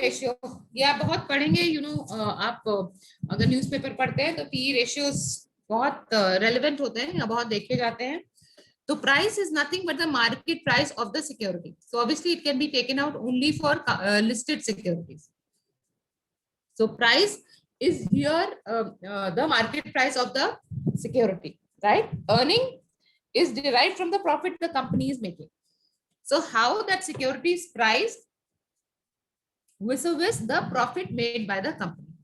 Ratio, ये आप बहुत पढ़ेंगे, आप अगर न्यूज़पेपर पढ़ते हैं तो पी रेशियोज बहुत रेलेवेंट होते हैं या बहुत देखे जाते हैं. तो price is nothing but the market price of the security. So obviously it can be taken out only for listed securities. So price is here the market price of the security, right? Earning is derived from the profit the company is making. So how that security is priced vis-a-vis the profit made by the company.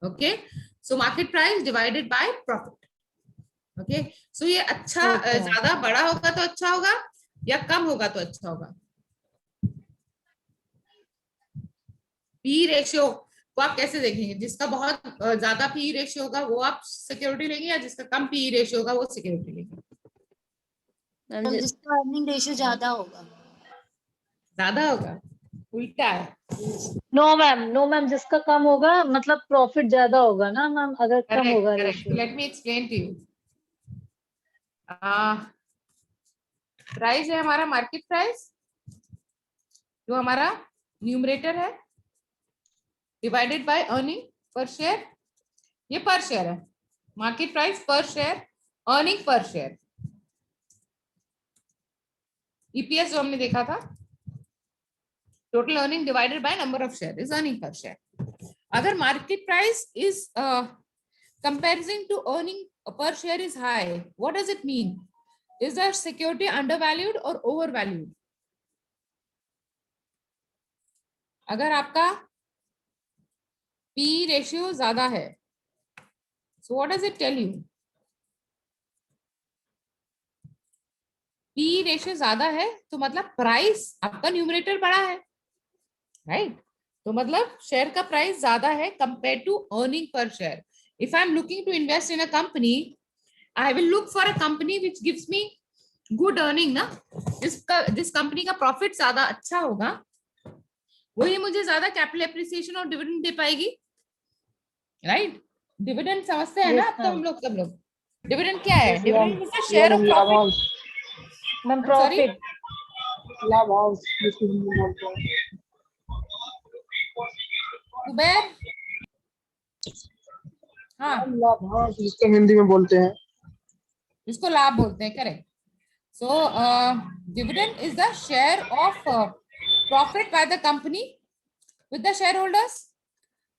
Okay, so market price divided by profit. Okay, so ये अच्छा ज्यादा बड़ा होगा तो अच्छा होगा या कम होगा तो अच्छा होगा. पी रेशियो को आप कैसे देखेंगे? जिसका बहुत ज्यादा पी रेशियो होगा वो आप सिक्योरिटी लेंगे या जिसका कम पी रेशियो होगा वो सिक्योरिटी लेंगे? जिसका अर्निंग रेशियो ज्यादा होगा. ज्यादा होगा, उल्टा है. नो मैम जिसका कम होगा मतलब प्रॉफिट ज्यादा होगा ना मैम, अगर कम होगा ratio. Let me explain to you. Price है हमारा मार्केट प्राइस, जो हमारा न्यूमरेटर है, divided by earning per share. ये पर शेयर है, market price per share, earning per share. EPS जो हमने देखा था, total earning divided by number of share is earning per share. अगर market price is comparison to earning per share is high, what does it mean? Is the security undervalued or overvalued? अगर आपका P ratio ज्यादा है, so what does it tell you? P ratio ज्यादा है तो मतलब price आपका numerator बड़ा है, राइट? तो मतलब शेयर का प्राइस ज्यादा है compare to earning per share. If I'm looking to invest in a company, I will look for a company which gives me good earning ना. जिस कंपनी का प्रॉफिट ज्यादा अच्छा होगा वही मुझे ज्यादा कैपिटल एप्रिसिएशन और डिविडेंड दे पाएगी, राइट? डिविडेंड समझते हैं ना अब तो हम लोग, सब लोग. डिविडेंड क्या है? Dividend is the share of profit. Ma'am profit, लाभांश जिसको हिंदी में बोलते हैं. कुबेर, हाँ, लाभांश जिसको हिंदी में बोलते हैं. इसको लाभ बोलते हैं, correct. So dividend is the share of profit by the company with the share holders.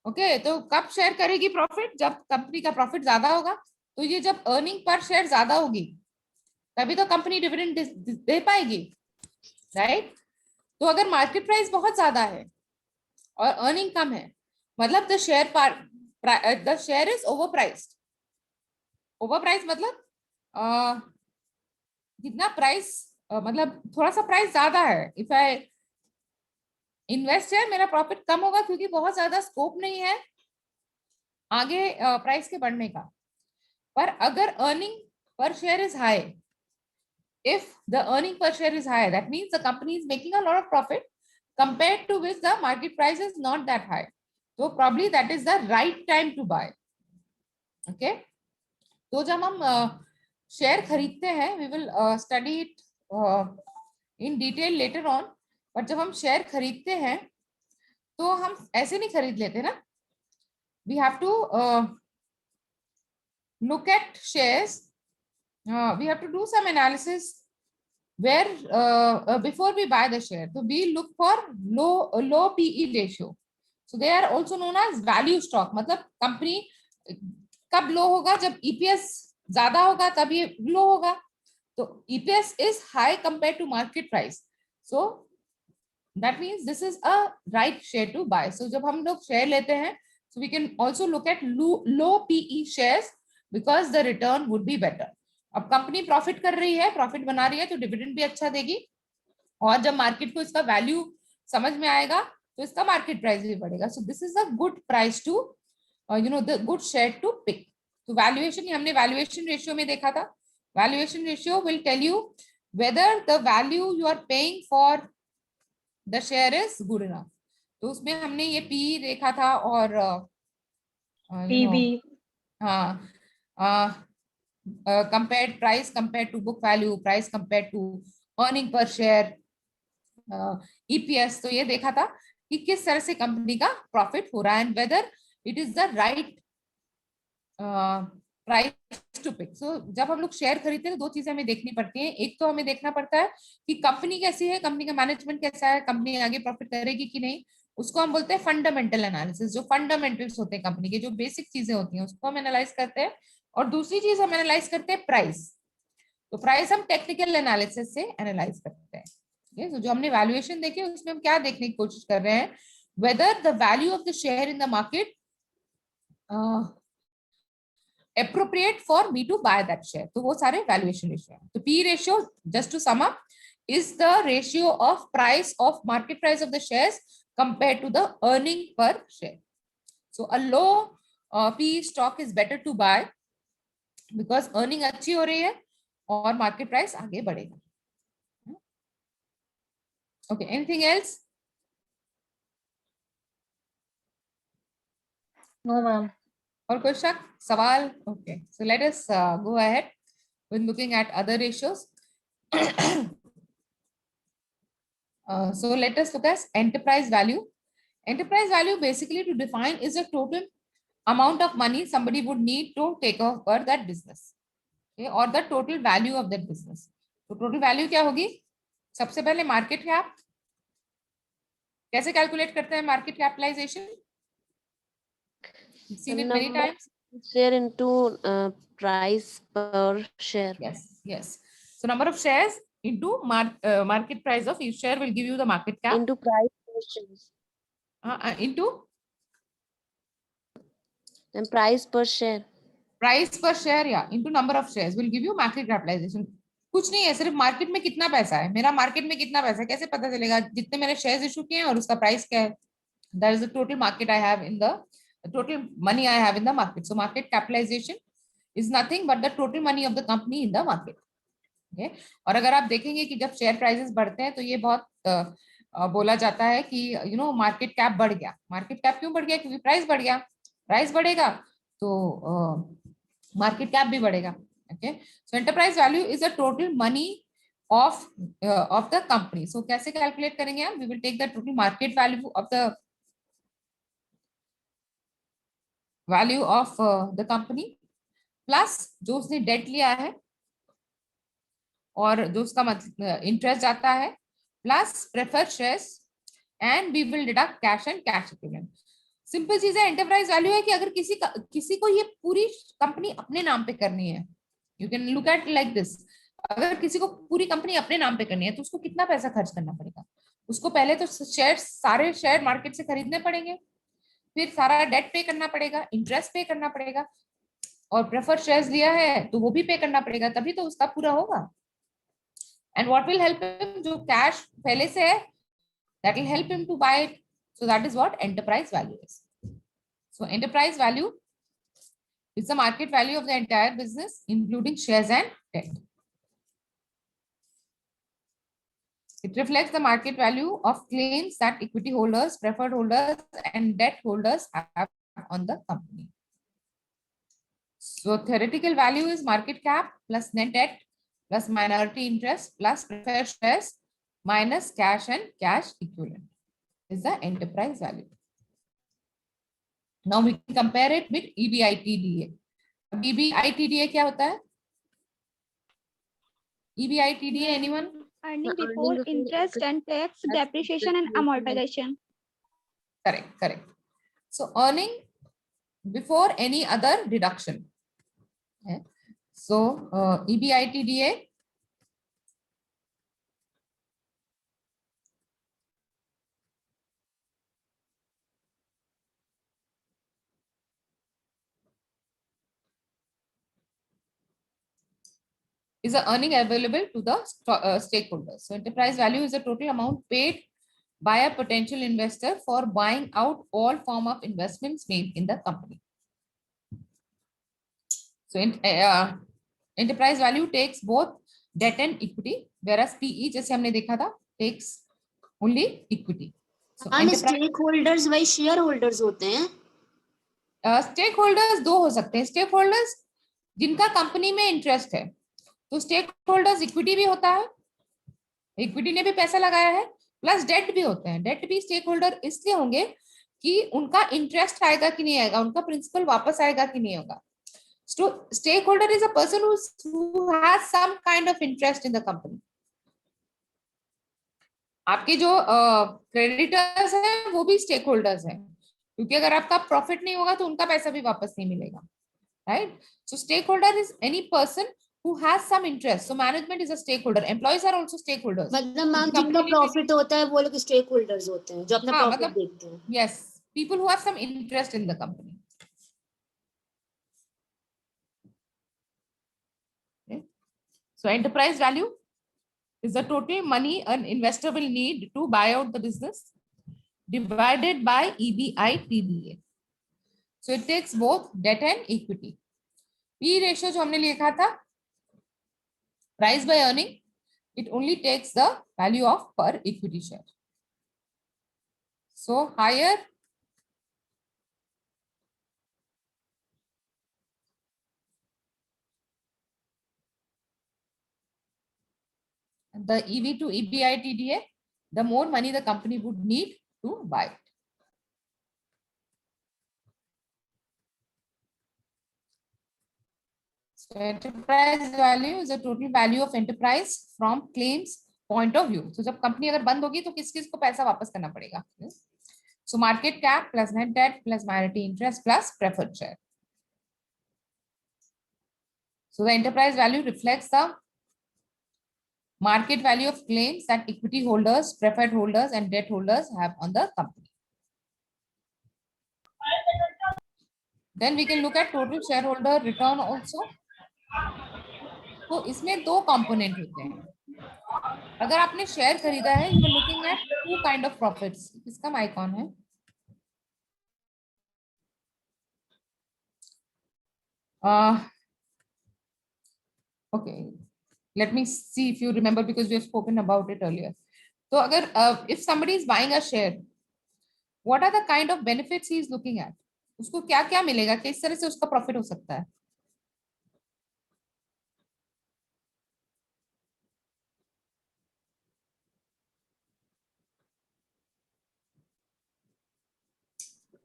Okay, तो कब शेयर करेगी प्रॉफिट? जब कंपनी का प्रॉफिट ज्यादा होगा. तो ये जब अर्निंग पर शेयर ज्यादा होगी तभी तो कंपनी डिविडेंड दे पाएगी, राइट? तो अगर मार्केट प्राइस बहुत ज्यादा है और अर्निंग कम है, मतलब द शेयर इज ओवरप्राइस्ड. ओवरप्राइस मतलब जितना प्राइस मतलब थोड़ा सा प्राइस ज्यादा है. इफ आई इन्वेस्ट है, मेरा प्रॉफिट कम होगा क्योंकि बहुत ज्यादा स्कोप नहीं है आगे प्राइस के बढ़ने का. पर अगर earning per share is high, if the earning per share is high, that means the company is making a lot of profit compared to which the market price is not that high. So probably that is the right time to buy. Okay, तो जब हम share खरीदते हैं, we will study it in detail later on, but जब हम share खरीदते हैं तो हम ऐसे नहीं खरीद लेते ना. We have to look at shares. We have to do some analysis where before we buy the share. So we look for low PE ratio. So they are also known as value stock. मतलब company कब लो होगा? जब EPS ज्यादा होगा तब ये लो होगा. तो EPS is high compared to market price. So that means this is a right share to buy. So जब हम लोग शेयर लेते हैं, so we can also look at low PE shares because the return would be better. अब company profit कर रही है, profit बना रही है, तो डिविडेंड भी अच्छा देगी. और जब मार्केट को इसका वैल्यू समझ में आएगा तो इसका मार्केट प्राइस भी बढ़ेगा. So this is a good price to the good share to pick. तो वैल्यूएशन, हमने वैल्यूएशन रेशियो में देखा था. Valuation ratio will tell you whether the value you are paying for the share is good enough. तो उसमें हमने ये P देखा था और पीबी, हाँ, compared price compared to book value, price compared to earning per share, EPS. तो ये देखा था कि किस तरह से कंपनी का प्रॉफिट हो रहा है and whether it is the right price to pick. So जब हम लोग शेयर खरीदते हैं तो दो चीजें हमें देखनी पड़ती हैं। एक तो हमें देखना पड़ता है कि कंपनी कैसी है, कंपनी का मैनेजमेंट कैसा है, कंपनी आगे प्रॉफिट करेगी कि नहीं, उसको हम बोलते हैं फंडामेंटल एनालिसिस। जो फंडामेंटल्स होते हैं कंपनी के, जो बेसिक चीजें होती हैं, उसको हम एनालाइज करते हैं। और दूसरी चीज हम एनालाइज करते हैं प्राइस। तो प्राइस हम टेक्निकल एनालिसिस से एनालाइज करते हैं। तो जो हमने वैल्यूएशन देखी उसमें हम क्या देखने की कोशिश कर रहे हैं, weather the value of the share in the market appropriate for me to buy that share। तो वो सारे वैल्यूएशन रेशियो है। तो P ratio, just to sum up, is the ratio of price of market price of the shares compared to the earning per share। So a low P stock is better to buy because earning अच्छी हो रही है और market price आगे बढ़ेगा। Okay, anything else? No ma'am. और कोई शक, सवाल? Okay, so let us go ahead with looking at other ratios। So let us look at enterprise value। Enterprise value basically to define is the total amount of money somebody would need to take over that business, okay, or the total value of that business। तो total value क्या होगी? सबसे पहले market cap। कैसे calculate करते हैं market capitalization? You've seen it many Number times। share into price per share. Yes। So number of shares into market price of each share will give you the market cap Into price per share. into And price per share. Price per share या into number of shares will give you market capitalization. कुछ नहीं है, सिर्फ market में कितना पैसा है, मेरा मार्केट में कितना पैसा है कैसे पता चलेगा? जितने मैंने शेयर्स इशू किए हैं और उसका प्राइस क्या है, that is the total market I have in the total money I have in the market. So market capitalization is nothing but the total money of the company in the market. Okay, और अगर आप देखेंगे कि जब share prices बढ़ते हैं तो ये बहुत बोला जाता है कि यू नो मार्केट कैप बढ़ गया। मार्केट कैप क्यों बढ़ गया? क्योंकि प्राइस बढ़ गया। प्राइस बढ़ेगा तो मार्केट कैप भी बढ़ेगा। Okay, so enterprise value is the total money of the company. So कैसे कैलकुलेट करेंगे हम? We will take the total market value of the company plus जो उसने डेट लिया है और जो उसका मतलब इंटरेस्ट जाता है plus preferred shares and we will deduct cash and cash equivalent. Simple चीज है। एंटरप्राइज वैल्यू है कि अगर किसी को ये पूरी कंपनी अपने नाम पे करनी है, you can look at like this. अगर किसी को पूरी कंपनी अपने नाम पे करनी है तो उसको कितना पैसा खर्च करना पड़ेगा? उसको पहले तो सारे शेयर मार्केट से खरीदने पड़ेंगे, फिर सारा डेट पे करना पड़ेगा, इंटरेस्ट पे करना पड़ेगा, और प्रेफर्ड शेयर्स लिया है तो वो भी पे करना पड़ेगा, तभी तो उसका पूरा होगा। And what will help him? जो कैश पहले से है that will help him to buy it। So that is what enterprise value is। So enterprise value is the market value of the entire business including shares and debt। It reflects the market value of claims that equity holders, preferred holders and debt holders have on the company। So theoretical value is market cap plus net debt plus minority interest plus preferred shares minus cash and cash equivalent is the enterprise value। Now we can compare it with EBITDA। EBITDA क्या होता है? EBITDA, anyone? Earning before interest and tax, depreciation and amortization। Correct। So earning before any other deduction। So EBITDA is the earning available to the stakeholders। So enterprise value is the total amount paid by a potential investor for buying out all form of investments made in the company। So enterprise value takes both debt and equity, whereas PE जैसे हमने देखा था takes only equity। So stakeholders वही shareholders होते हैं। Stakeholders दो हो सकते हैं। स्टेक होल्डर्स जिनका कंपनी में इंटरेस्ट है, तो स्टेक होल्डर्स इक्विटी भी होता है, इक्विटी ने भी पैसा लगाया है, प्लस डेट भी होते हैं। डेट भी स्टेक होल्डर इसलिए होंगे कि उनका इंटरेस्ट आएगा कि नहीं आएगा, उनका प्रिंसिपल वापस आएगा कि नहीं होगा। Stakeholder is a person who has some kind of interest in the company. आपके जो क्रेडिटर्स हैं वो भी स्टेक होल्डर्स हैं, क्योंकि अगर आपका प्रॉफिट नहीं होगा तो उनका पैसा भी वापस नहीं मिलेगा, right? So stakeholder is any person who has some interest. So management is a stakeholder. Employees are also stakeholders. मतलब मैम जिनका प्रॉफिट होता है वो लोग स्टेक होल्डर्स होते हैं जो अपना हाँ, प्रॉफिट मतलब देखते हैं। yes, people who have some interest in the company. Okay. So enterprise value is the total money an investor will need to buy out the business divided by EBITDA. So it takes both debt and equity. P ratio जो हमने लिखा था, price by earning, it only takes the value of per equity share. So higher the EV to EBITDA, the more money the company would need to buy it. So enterprise value is the total value of enterprise from claims point of view. So जब company अगर बंद होगी तो किस किस को पैसा वापस करना पड़ेगा? So market cap plus net debt plus minority interest plus preferred share. So the enterprise value reflects the market value of claims that equity holders, preferred holders, and debt holders have on the company. Then we can look at total shareholder return also. तो इसमें दो component होते हैं। अगर आपने share खरीदा है, you are looking at two kind of profits. इसका आइकॉन है, okay, let me see if you remember because we have spoken about it earlier. तो अगर if somebody is buying a share, what are the kind of benefits he is looking at? उसको क्या क्या मिलेगा, किस तरह से उसका प्रॉफिट हो सकता है?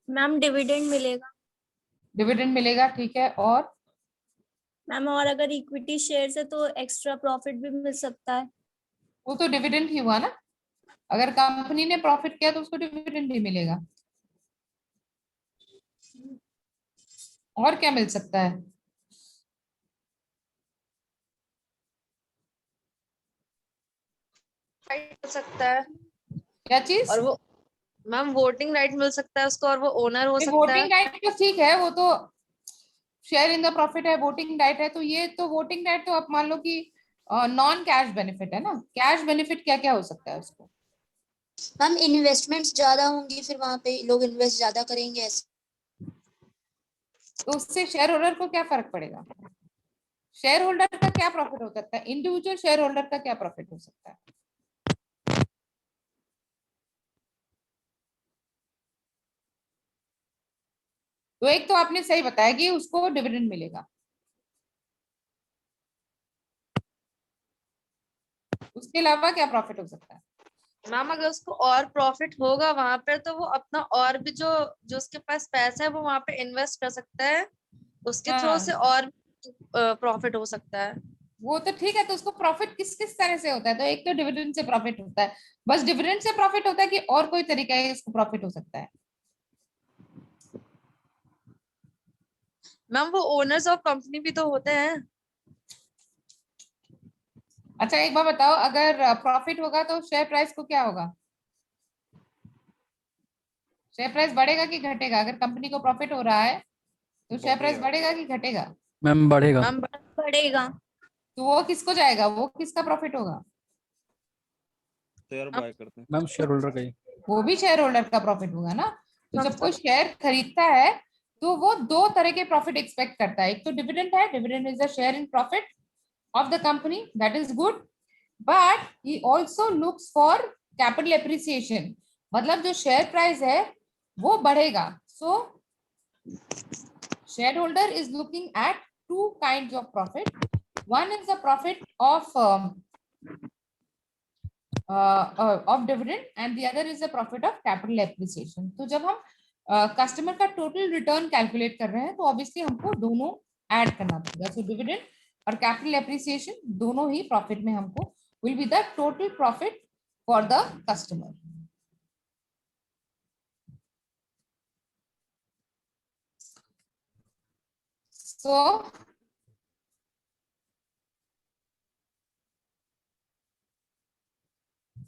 मैम डिविडेंड मिलेगा। डिविडेंड मिलेगा, ठीक है। और मैम और अगर इक्विटी शेयर है तो एक्स्ट्रा प्रॉफिट भी मिल सकता है। वो तो डिविडेंड ही हुआ ना, अगर कंपनी ने प्रॉफिट किया तो उसको डिविडेंड ही मिलेगा। और क्या मिल सकता है? राइट मिल सकता है। क्या चीज? और वो मैम वोटिंग राइट मिल सकता है उसको, और वो ओनर हो सकता है। वोटिंग राइट तो ठीक है, वो तो शेयर इन द प्रॉफिट है, वोटिंग राइट है। तो ये तो वोटिंग राइट तो आप मान लो कि नॉन कैश बेनिफिट है ना। कैश बेनिफिट क्या क्या हो सकता है उसको? मैम इन्वेस्टमेंट्स ज्यादा होंगी, फिर वहां पे लोग इन्वेस्ट ज्यादा करेंगे ऐसे। तो उससे शेयर होल्डर को क्या फर्क पड़ेगा? शेयर होल्डर का क्या प्रॉफिट हो सकता है? इंडिविजुअल शेयर होल्डर का क्या प्रॉफिट हो सकता है? तो एक तो आपने सही बताया कि उसको डिविडेंड मिलेगा, उसके अलावा क्या प्रॉफिट हो सकता है? मैम अगर उसको और प्रॉफिट होगा वहां पर तो वो अपना और भी जो जो उसके पास पैसा है वो वहां पे इन्वेस्ट कर सकता है, उसके थ्रू से और प्रॉफिट हो सकता है। वो तो ठीक है, तो उसको प्रॉफिट किस किस तरह से होता है? तो एक तो डिविडेंड से प्रॉफिट होता है, बस डिविडेंड से प्रॉफिट होता है कि और कोई तरीका है इसको प्रॉफिट हो सकता है? मैम वो ओनर्स ऑफ कंपनी भी तो होते हैं। अच्छा एक बार बताओ, अगर प्रॉफिट होगा तो शेयर प्राइस को क्या होगा? शेयर प्राइस बढ़ेगा कि घटेगा? अगर कंपनी को प्रॉफिट हो रहा है तो शेयर प्राइस बढ़ेगा कि घटेगा? मैम बढ़ेगा। मैम बढ़ेगा। तो वो किसको जाएगा, वो किसका प्रॉफिट होगा? शेयर बाय करते हैं मैम शेयर होल्डर का ही। वो भी शेयर होल्डर का प्रॉफिट होगा ना। तो जब कोई शेयर खरीदता है तो वो दो तरह के प्रॉफिट एक्सपेक्ट करता है। एक तो डिविडेंड है, dividend is a share in profit of the company, that is good, but he also looks for capital appreciation, मतलब जो शेयर प्राइस है वो बढ़ेगा। So shareholder is looking at two kinds of profit. One is the profit of of dividend and the other is the profit of capital appreciation. तो जब हम customer का total return calculate कर रहे हैं तो ऑब्वियसली हमको दोनों ऐड करना पड़ेगा. सो डिविडेंड और कैपिटल एप्रिसिएशन दोनों ही प्रॉफिट में हमको will be the total profit for the customer.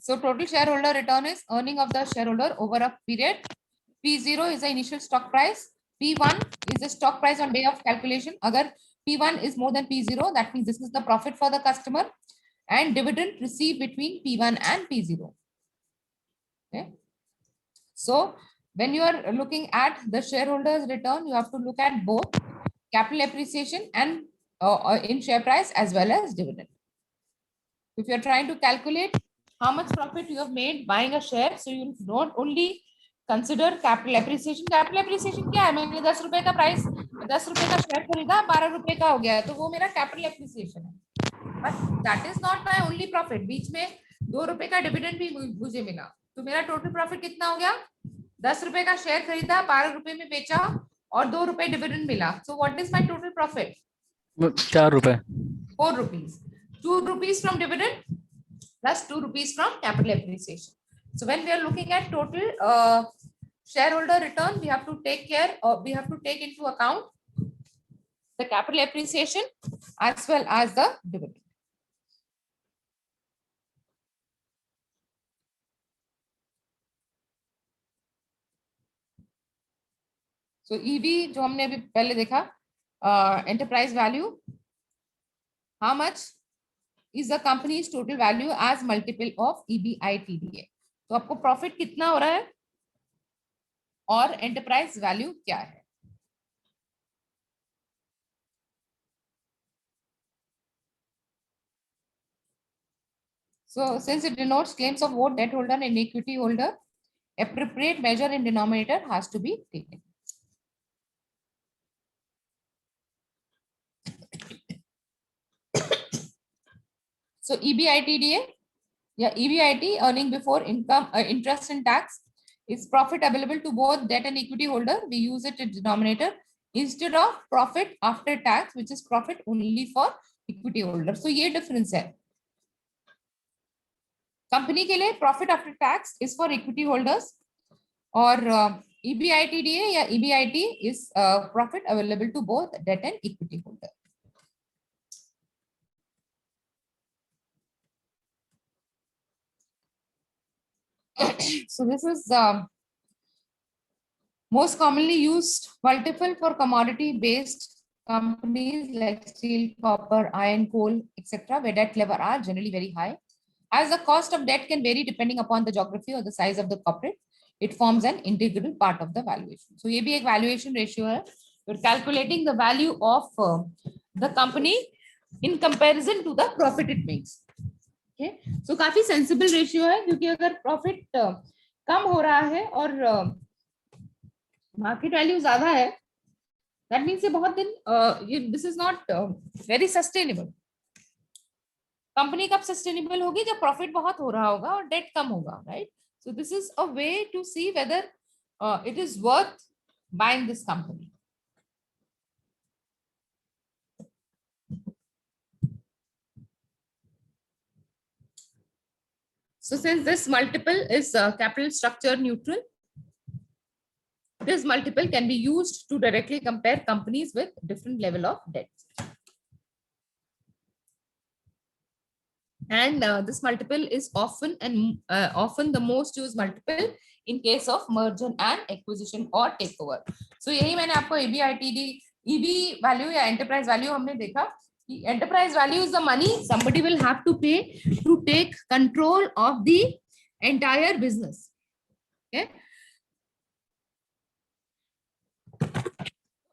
So total shareholder return is earning of the shareholder over a period. P0 is the initial stock price. P1 is the stock price on day of calculation. Agar P1 is more than P0, that means this is the profit for the customer, and dividend received between P1 and P0. Okay. So when you are looking at the shareholders return, you have to look at both capital appreciation and in share price as well as dividend. If you are trying to calculate how much profit you have made buying a share, so you not only consider capital appreciation. Capital appreciation क्या है? मैंने 10 रुपए का price 10 रुपए का share खरीदा 12 रुपए का हो गया तो वो मेरा कैपिटल एप्रिसिएशन है. But that is not my only profit. बीच में 2 रुपए का डिविडेंड भी मुझे मिला तो मेरा टोटल प्रॉफिट कितना हो गया? 10 रुपए का शेयर खरीदा 12 रुपए में बेचा और 2 रुपए डिविडेंड मिला. So what is my total profit? 4 रुपए. 4 rupees. 2 rupees from dividend plus 2 rupees from capital appreciation. So when we are looking at total shareholder return, we have to take care, or we have to take into account the capital appreciation as well as the dividend. So EV जो हमने अभी पहले देखा, enterprise value, how much is the company's total value as multiple of EBITDA. तो आपको profit कितना हो रहा है और एंटरप्राइज वैल्यू क्या है? So since it denotes claims of both debt holder and equity holder, appropriate measure in denominator has to be taken. So EBITDA या EBIT, earning before income, interest and tax, is profit available to both debt and equity holder. We use it in denominator instead of profit after tax, which is profit only for equity holder. So ये difference है. Company के लिए profit after tax is for equity holders और EBITDA या EBIT इज profit available to both debt and equity holder. So this is most commonly used multiple for commodity based companies like steel, copper, iron, coal, etc., where debt level are generally very high. As the cost of debt can vary depending upon the geography or the size of the corporate, it forms an integral part of the valuation. So ये भी एक valuation ratio है. We're calculating the value of the company in comparison to the profit it makes. Okay, so काफी sensible ratio है क्योंकि अगर profit कम हो रहा है और market value ज्यादा है, that means ये बहुत दिन this is not very sustainable. Company कब सस्टेनेबल होगी? जब प्रॉफिट बहुत हो रहा होगा और डेट कम होगा, right? So this is a way to see whether it is worth buying this company. So since this multiple is capital structure neutral, this multiple can be used to directly compare companies with different level of debt. And this multiple is often the most used multiple in case of merger and acquisition or takeover. So यही मैंने आपको EBITD, EV value या enterprise value हमने देखा कि enterprise value is the money somebody will have to pay to take control of the entire business. Okay.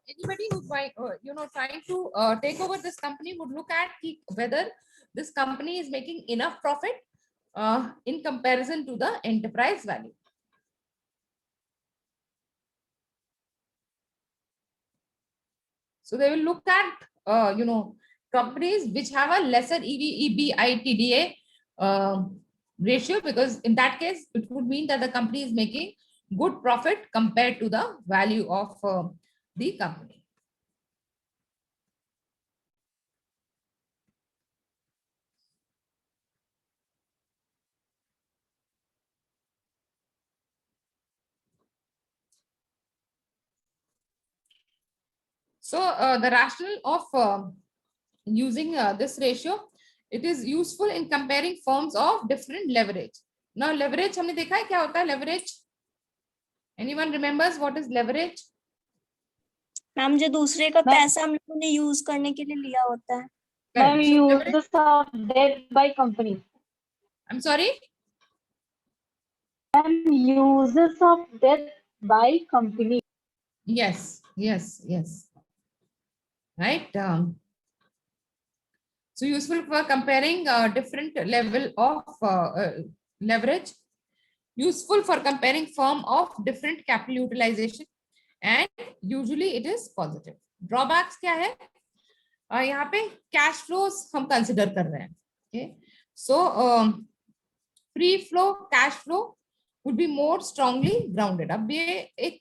Anybody who's trying to take over this company would look at whether this company is making enough profit in comparison to the enterprise value. So they will look at companies which have a lesser EBITDA ratio, because in that case it would mean that the company is making good profit compared to the value of the company. So the rationale of using this ratio, it is useful in comparing firms of different leverage. Now leverage हमने देखा है क्या होता है leverage? Anyone remembers what is leverage? Ma'am जो दूसरे का ma'am- पैसा हम लोगों ने यूज करने के लिए लिया होता है। Ma'am, Correct. So leverage- uses of debt by companies. I'm sorry. And uses of debt by company. Yes, yes, yes. Right. So useful for comparing different level of leverage. Useful for comparing firm of different capital utilization, and usually it is positive. Drawbacks क्या है? यहाँ पे cash flows हम consider कर रहे हैं. Okay. So free flow, cash flow would be more strongly grounded. अब ये एक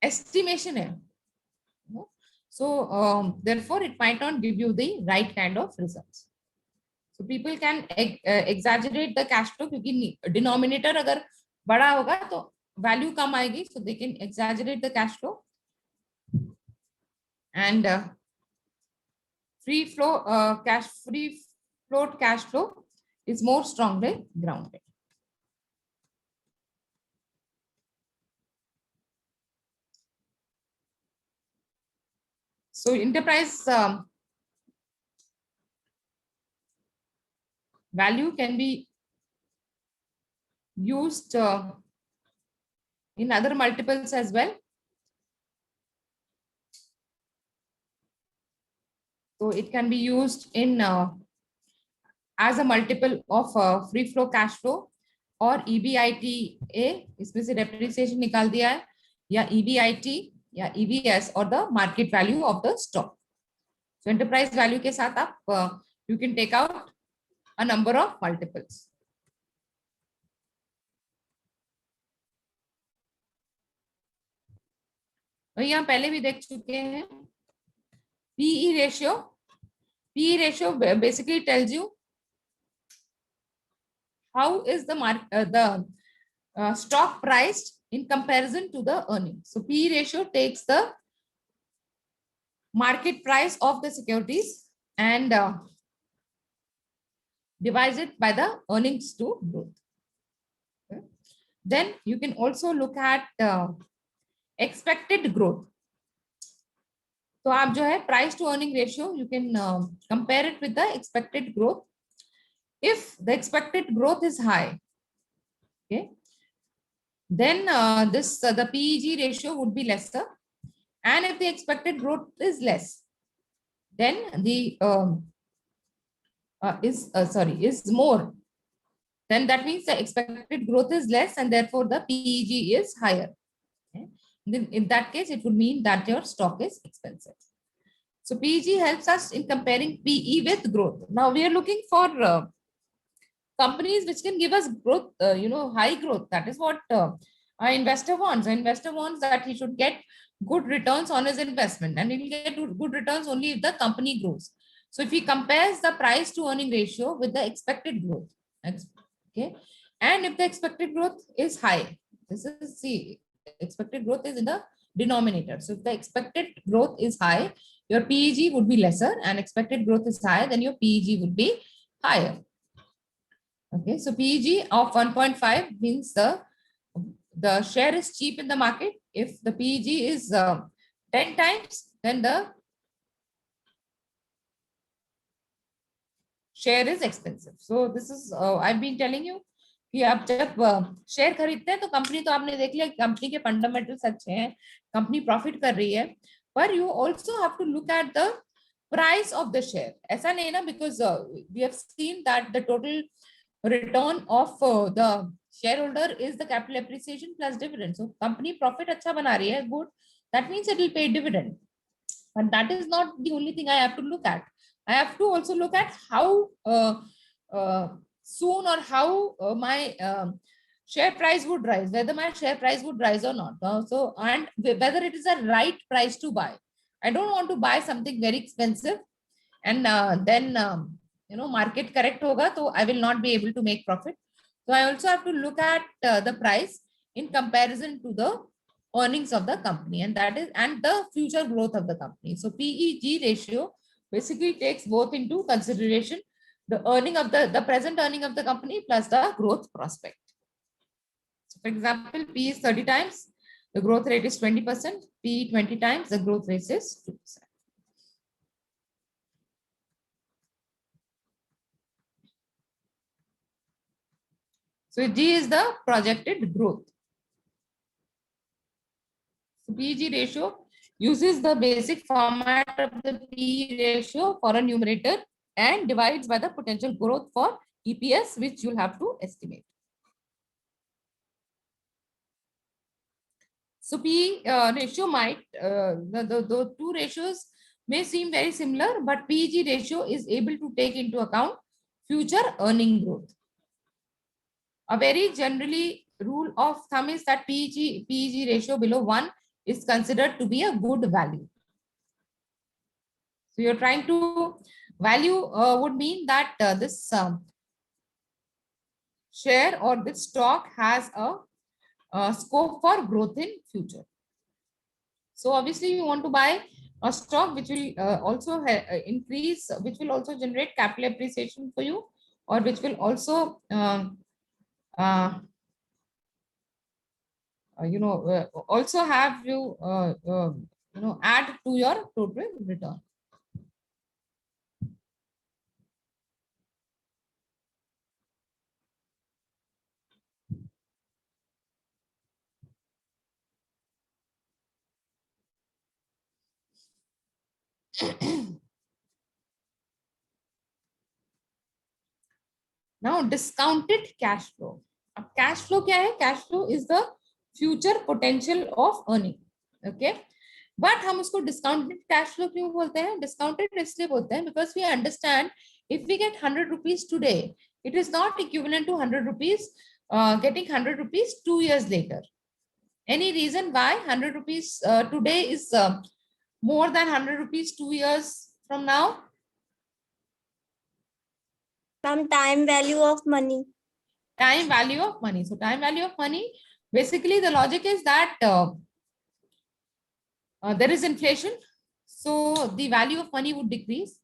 estimation है. So therefore it might not give you the right kind of results. So people can exaggerate the cash flow क्योंकि denominator अगर बड़ा होगा तो value कम आएगी, so they can exaggerate the cash flow. And free float cash flow is more strongly grounded. So enterprise value can be used in other multiples as well. So it can be used in as a multiple of free flow cash flow और EBITA, इसमें से depreciation निकाल दिया है, या EBIT या EVS or the market value of the stock. So enterprise value के साथ आप you can take out a number of multiples. तो यहाँ पहले भी देख चुके हैं. PE ratio basically tells you how is the stock priced in comparison to the earnings. So PE ratio takes the market price of the securities and divides it by the earnings to growth. Okay. Then you can also look at expected growth. तो आप जो है price to earning ratio, you can compare it with the expected growth. If the expected growth is high, okay, then the PEG ratio would be lesser, and if the expected growth is less, then the is more. Then that means the expected growth is less, and therefore the PEG is higher. Okay. Then in that case, it would mean that your stock is expensive. So PEG helps us in comparing PE with growth. Now we are looking for companies which can give us growth, high growth. That is what our investor wants. An investor wants that he should get good returns on his investment, and he will get good returns only if the company grows. So if he compares the price to earning ratio with the expected growth, okay, and if the expected growth is high, this is the expected growth is in the denominator. So if the expected growth is high, your PEG would be lesser, and expected growth is higher, then your PEG would be higher. Okay, so PEG of 1.5 means the share is cheap in the market. If the PEG is 10 times, then the share is expensive. So this is I've been telling you कि आप जब share खरीदते हैं तो company तो आपने देख लिया कंपनी के फंडामेंटल्स अच्छे हैं, कंपनी प्रॉफिट कर रही है, पर you also have to look at the price of the share. ऐसा नहीं ना, because we have seen that the total return of the shareholder is the capital appreciation plus dividend. So company profit अच्छा बना रही है, good, that means it will pay dividend. But that is not the only thing I have to look at. I have to also look at how soon, or how my share price would rise, whether my share price would rise or not. So, and whether it is a right price to buy. I don't want to buy something very expensive and then market correct hoga, so I will not be able to make profit. So I also have to look at the price in comparison to the earnings of the company, and that is, and the future growth of the company. So PEG ratio basically takes both into consideration, the earning of the present earning of the company plus the growth prospect. So for example, P is 30 times, the growth rate is 20%, P 20 times, the growth rate is 2%. So G is the projected growth. So PEG ratio uses the basic format of the P ratio for a numerator and divides by the potential growth for EPS, which you'll have to estimate. So P ratio might, the two ratios may seem very similar, but PEG ratio is able to take into account future earning growth. A very generally rule of thumb is that PEG ratio below 1 is considered to be a good value. So you're trying to value would mean that this share or this stock has a scope for growth in future. So obviously you want to buy a stock which will also increase, which will also generate capital appreciation for you, or which will also also have you add to your total return. Now discounted cash flow. अब cash flow क्या है? Cash flow is the future potential of earning. Okay, but हम उसको discounted cash flow क्यों बोलते हैं? Discounted इसलिए बोलते हैं because we understand if we get 100 rupees today, it is not equivalent to 100 rupees getting 100 rupees 2 years later. Any reason why 100 rupees today is more than 100 rupees 2 years from now? Some time value of money. Time value of money. So time value of money, basically the logic is that there is inflation, so the value of money would decrease.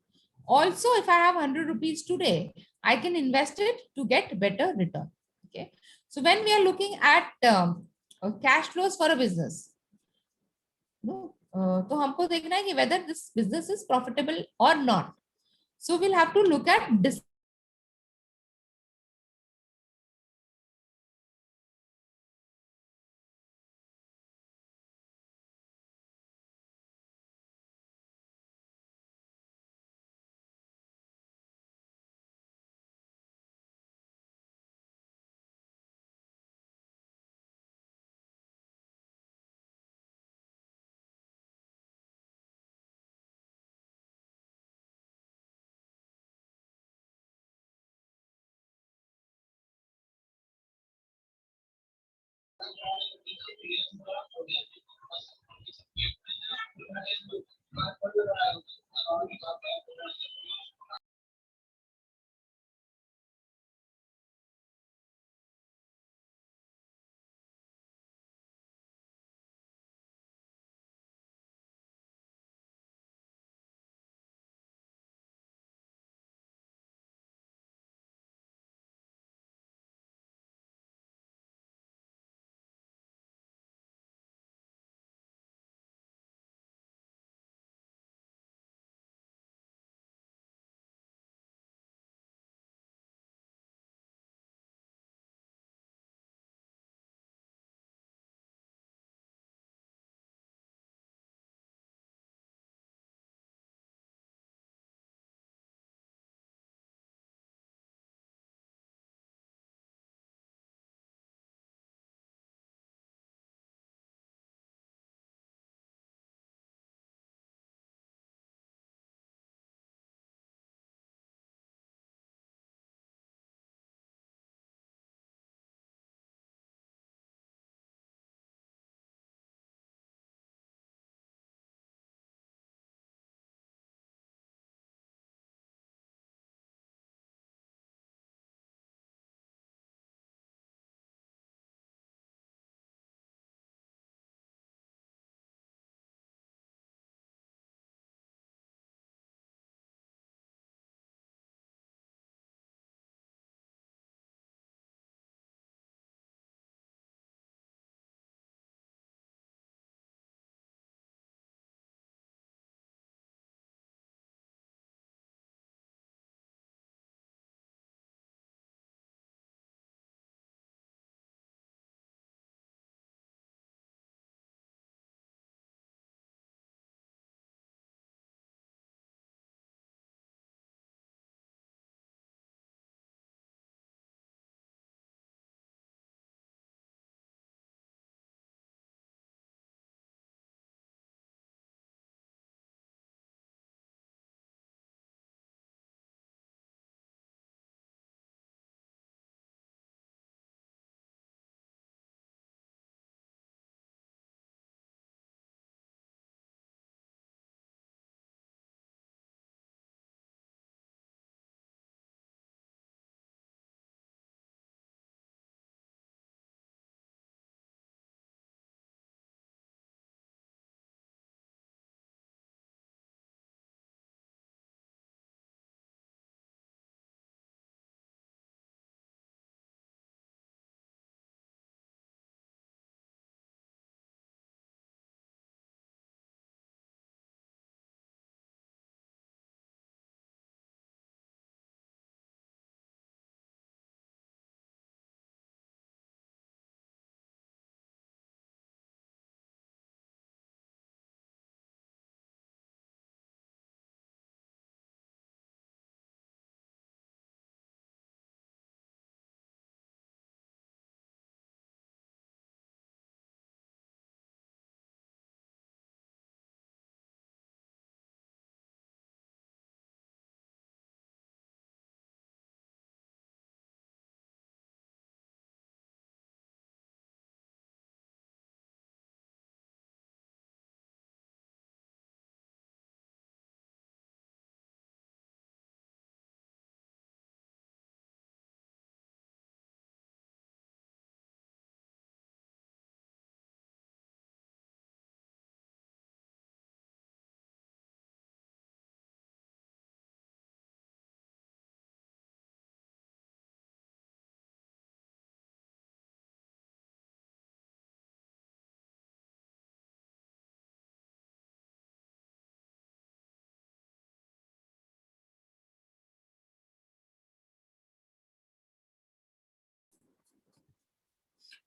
Also, if I have 100 rupees today, I can invest it to get better return. Okay, so when we are looking at cash flows for a business, तो हमको देखना है कि whether this business is profitable or not. So we'll have to look at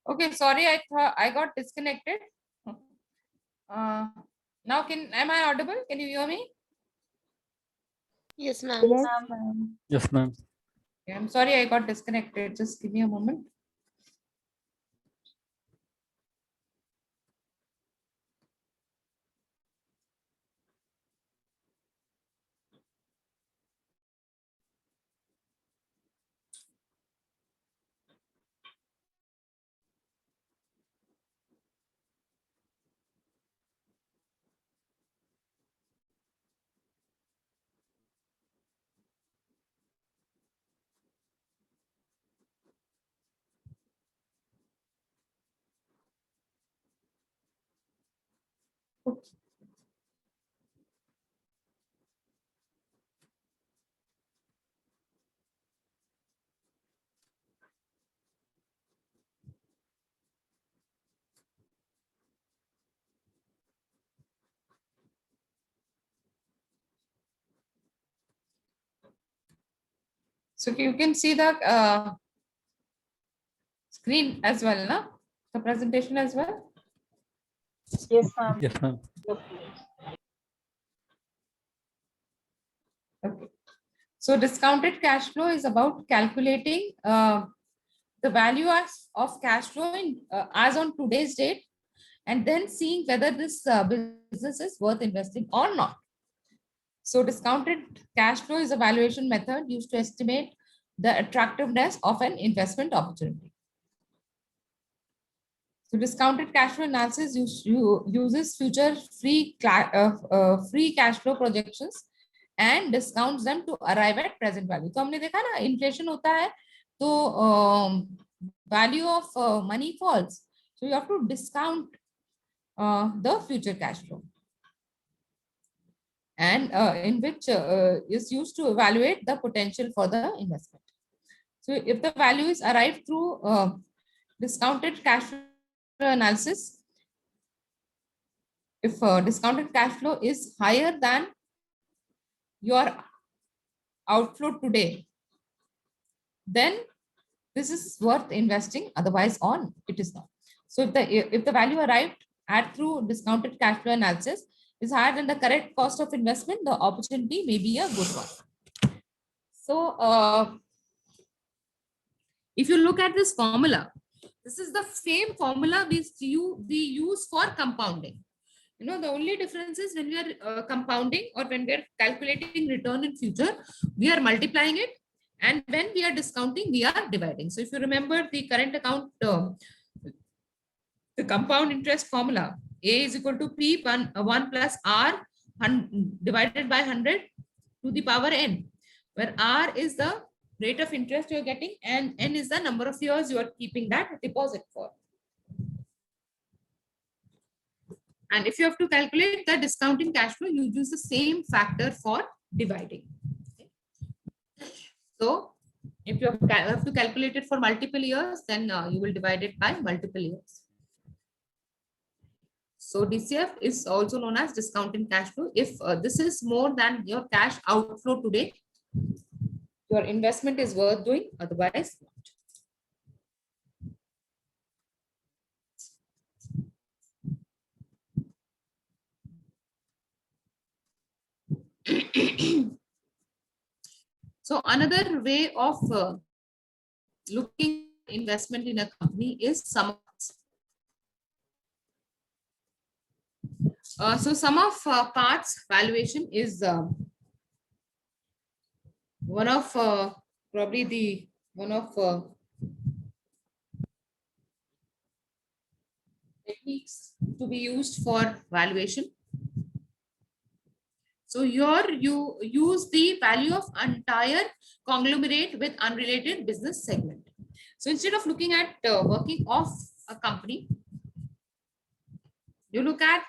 Okay, sorry, I thought I got disconnected. Now am I audible? Can you hear me? Yes, ma'am. Yes, ma'am. Yes, ma'am. Yeah, I'm sorry, I got disconnected. Just give me a moment. So you can see the screen as well, na? The presentation as well. Yes, ma'am. Yes, ma'am. Okay. So discounted cash flow is about calculating the value of cash flow as on today's date, and then seeing whether this business is worth investing or not. So discounted cash flow is a valuation method used to estimate the attractiveness of an investment opportunity. So discounted cash flow analysis uses future free cash flow projections and discounts them to arrive at present value. तो हमने देखा ना inflation होता है तो value of money falls. So you have to discount the future cash flow, and in which is used to evaluate the potential for the investment. So if the value is arrived through discounted cash flow analysis, if discounted cash flow is higher than your outflow today, then this is worth investing, otherwise on it is not. So if the value arrived at through discounted cash flow analysis is higher than the correct cost of investment, the opportunity may be a good one. So if you look at this formula, this is the same formula we use for compounding. You know, the only difference is when we are compounding or when we are calculating return in future, we are multiplying it, and when we are discounting, we are dividing. So if you remember the current account, the compound interest formula, A is equal to P1 plus R divided by 100 to the power n, where R is the rate of interest you're getting and n is the number of years you are keeping that deposit for. And if you have to calculate the discounting cash flow, you use the same factor for dividing. So if you have to calculate it for multiple years, then you will divide it by multiple years. So DCF is also known as discounting cash flow. If this is more than your cash outflow today, your investment is worth doing, otherwise not. So another way of looking investment in a company is sum. So sum of parts valuation is one of probably the one of techniques to be used for valuation. So here you use the value of entire conglomerate with unrelated business segment. So instead of looking at working of a company, you look at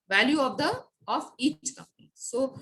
value of each company. So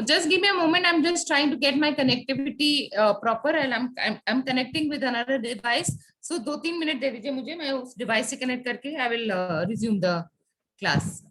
Just give me a moment. I'm just trying to get my connectivity proper, and I'm connecting with another device. So 2-3 minute दे दीजिए मुझे, मैं उस device से connect करके I will resume the class.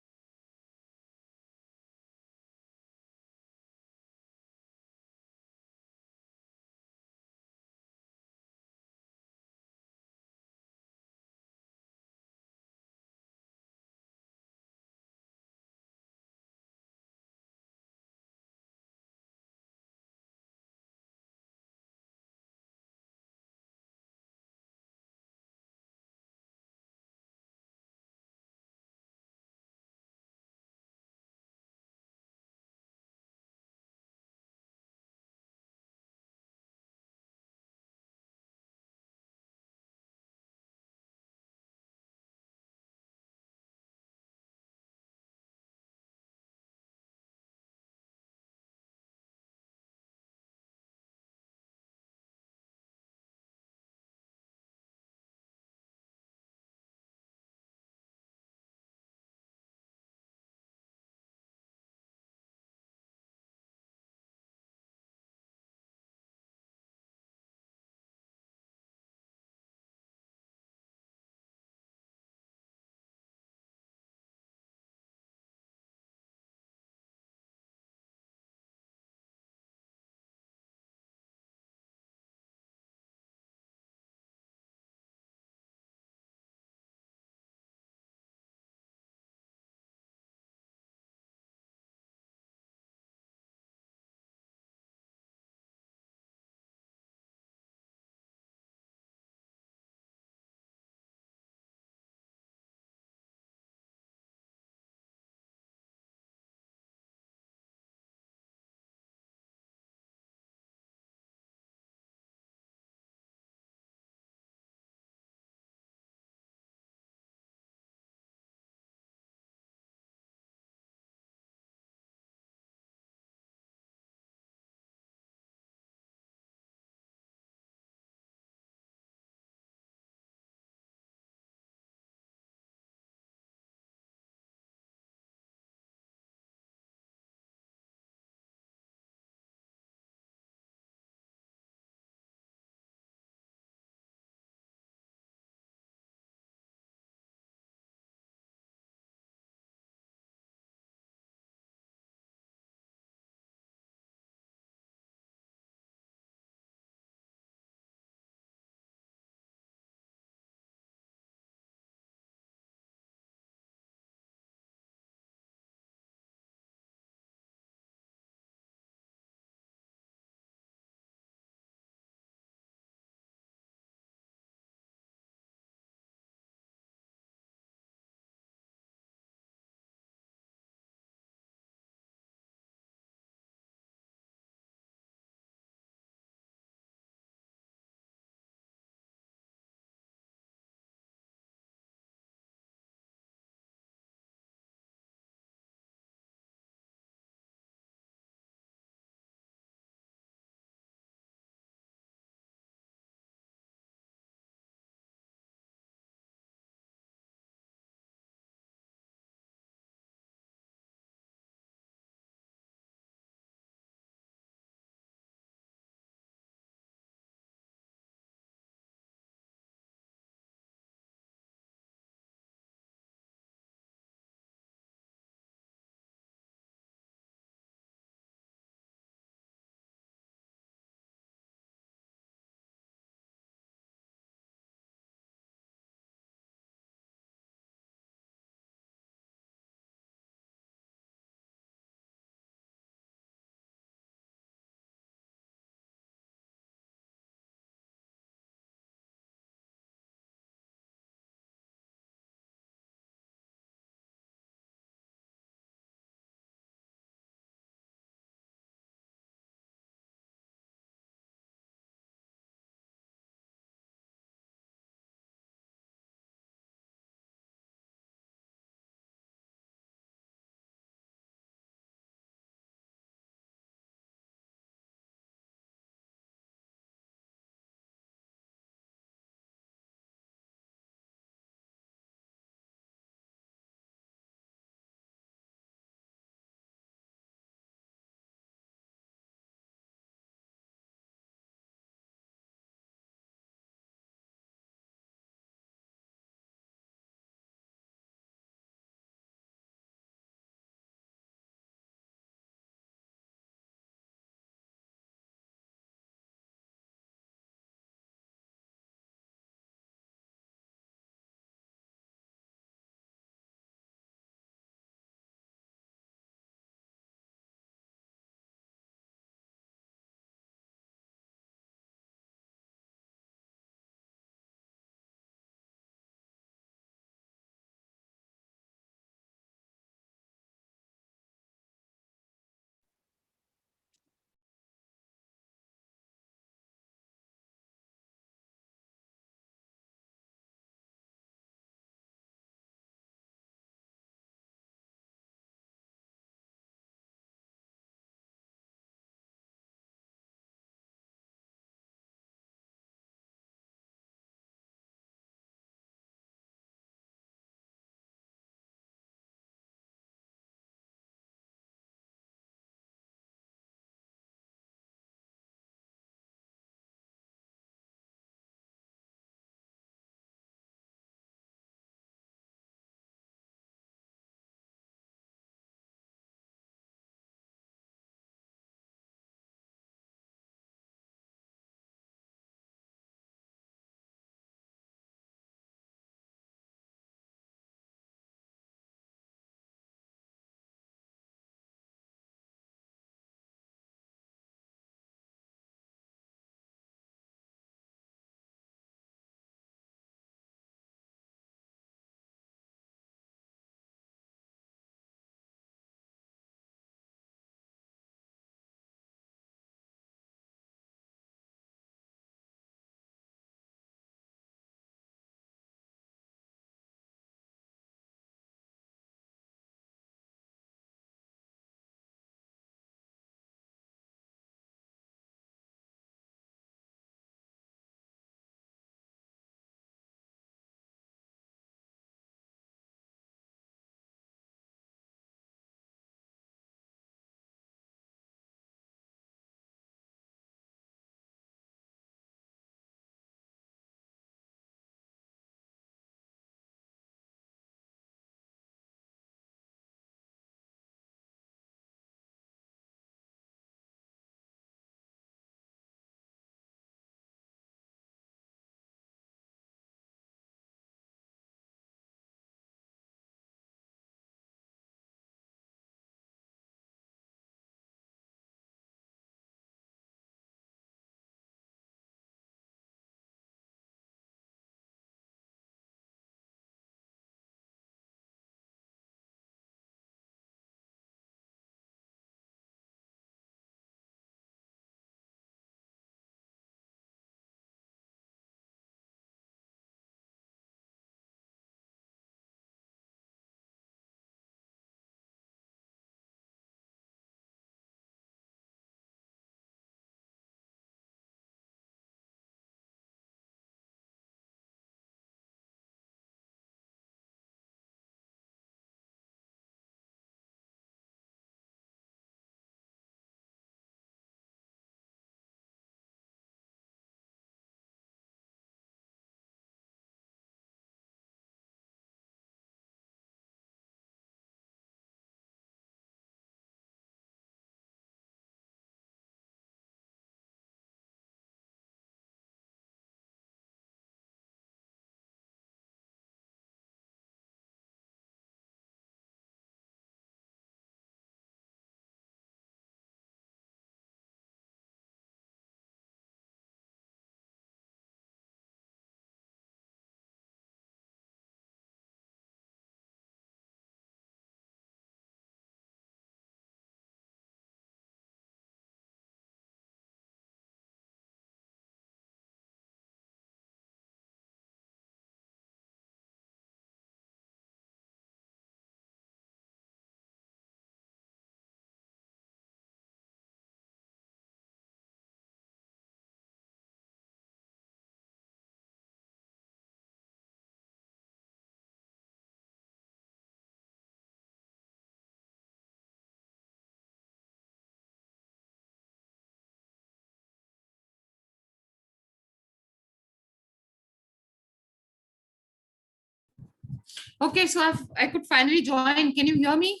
Okay, so I could finally join. Can you hear me?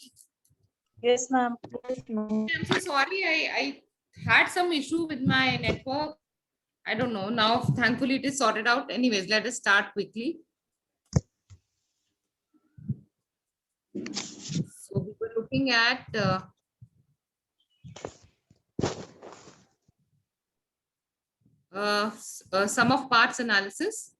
Yes, ma'am. I'm so sorry. I had some issue with my network. I don't know. Now, thankfully, it is sorted out. Anyways, let us start quickly. So we were looking at sum of parts analysis.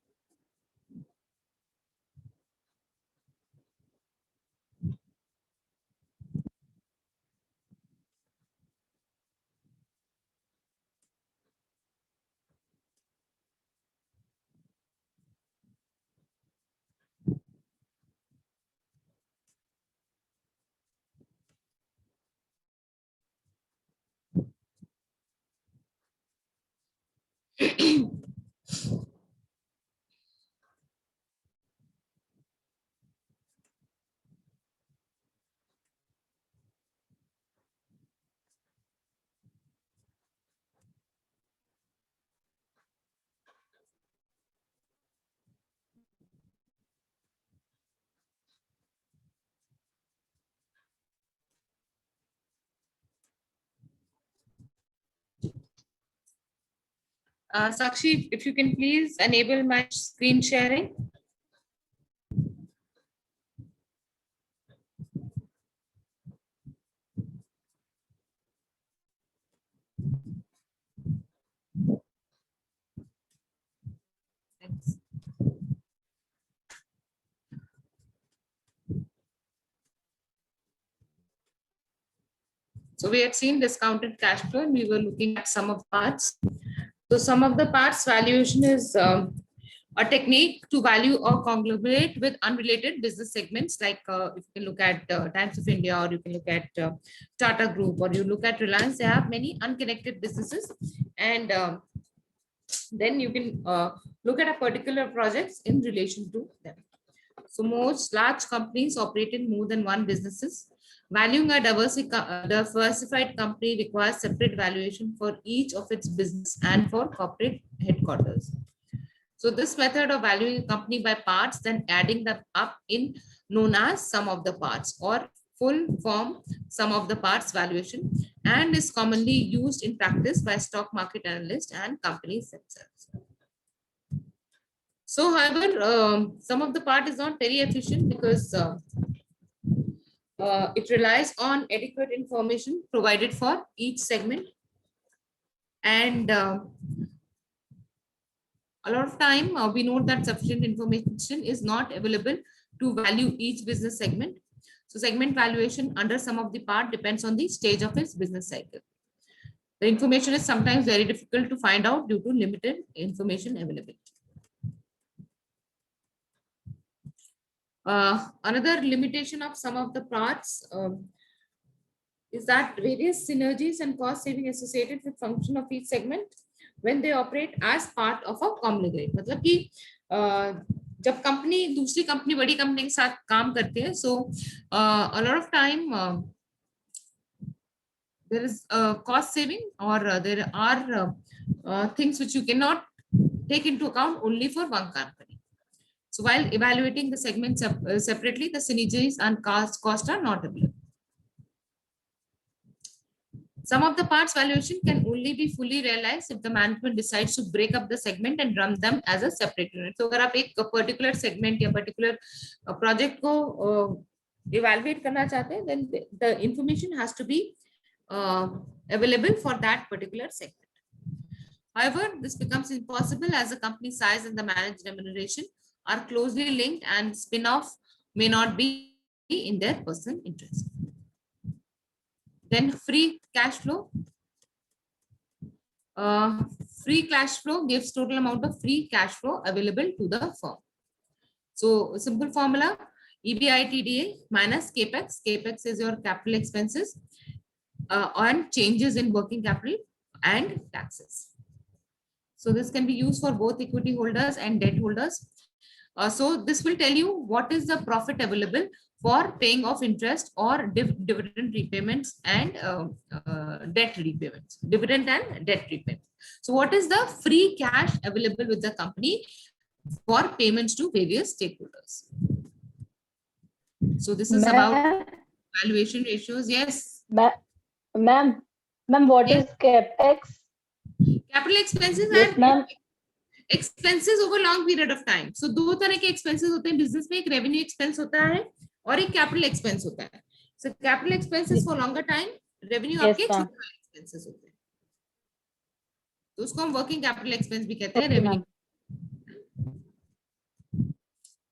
Sakshi, if you can please enable my screen sharing. Thanks. So we had seen discounted cash flow and we were looking at some of parts. So some of the parts valuation is a technique to value or conglomerate with unrelated business segments. Like if you can look at Times of India, or you can look at Tata Group, or you look at Reliance, they have many unconnected businesses. And then you can look at a particular projects in relation to them. So most large companies operate in more than one businesses. Valuing a diversified company requires separate valuation for each of its business and for corporate headquarters. So this method of valuing a company by parts, then adding them up in known as sum of the parts or full form sum of the parts valuation, and is commonly used in practice by stock market analysts and companies themselves. So, however, some of the part is not very efficient because it relies on adequate information provided for each segment, and a lot of time we know that sufficient information is not available to value each business segment. So, segment valuation under sum of the part depends on the stage of its business cycle. The information is sometimes very difficult to find out due to limited information availability. Another limitation of some of the parts is that various synergies and cost saving associated with function of each segment when they operate as part of a conglomerate. मतलब कि जब company दूसरी company बड़ी company के साथ काम करती है, so a lot of time there is cost saving, or there are things which you cannot take into account only for one company. So while evaluating the segments separately, the synergies and cost are not available. Some of the parts valuation can only be fully realized if the management decides to break up the segment and run them as a separate unit. So अगर आप एक particular segment या particular project को evaluate करना चाहते हैं, then the information has to be available for that particular segment. However, this becomes impossible as the company size and the managed remuneration are closely linked, and spin-off may not be in their personal interest. Then free cash flow. Free cash flow gives total amount of free cash flow available to the firm. So simple formula, EBITDA minus capex. Capex is your capital expenses on changes in working capital and taxes. So this can be used for both equity holders and debt holders. So this will tell you what is the profit available for paying off interest or dividend repayments and debt repayments, dividend and debt repayments. So what is the free cash available with the company for payments to various stakeholders? So this is about Ma'am, valuation ratios. Yes. ma'am, what Yes. is capex? Capital expenses Yes, and ma'am. expenses over long period of time. So दो तरह के expenses होते हैं business में, एक revenue expense होता है और एक capital expense होता है. So capital expenses for longer time, revenue Yes, आपके ma'am. छोटे वाले expenses होते हैं. तो उसको हम working capital expense भी कहते हैं, Okay, revenue. ma'am.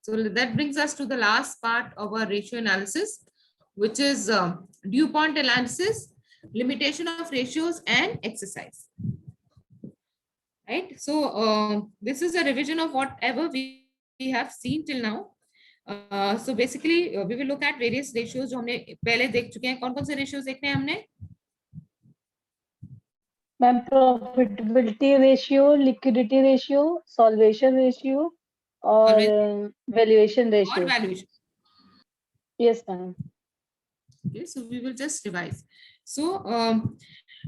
So that brings us to the last part of our ratio analysis, which is DuPont analysis, limitation of ratios and exercise. Right. So this is a revision of whatever we have seen till now. So basically we will look at various ratios जो हमने पहले देख चुके हैं. कौन-कौन से ratios देखने हैं हमने? Ma'am, profitability ratio, liquidity ratio, solvency ratio, or valuation Or ratio. valuation. Yes, ma'am. Okay, so we will just revise. So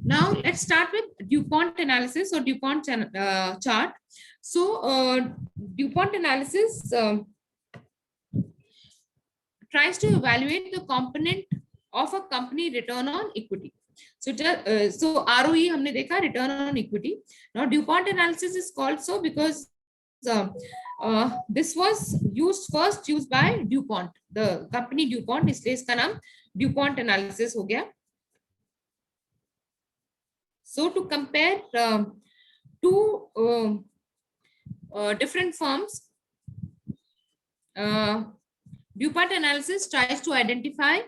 now let's start with DuPont analysis or DuPont chart. So DuPont analysis tries to evaluate the component of a company return on equity. So ROE हमने देखा, return on equity. Now DuPont analysis is called so because this was first used by DuPont, the company DuPont, इसलिए इसका नाम DuPont analysis हो गया. So to compare two different firms, DuPont analysis tries to identify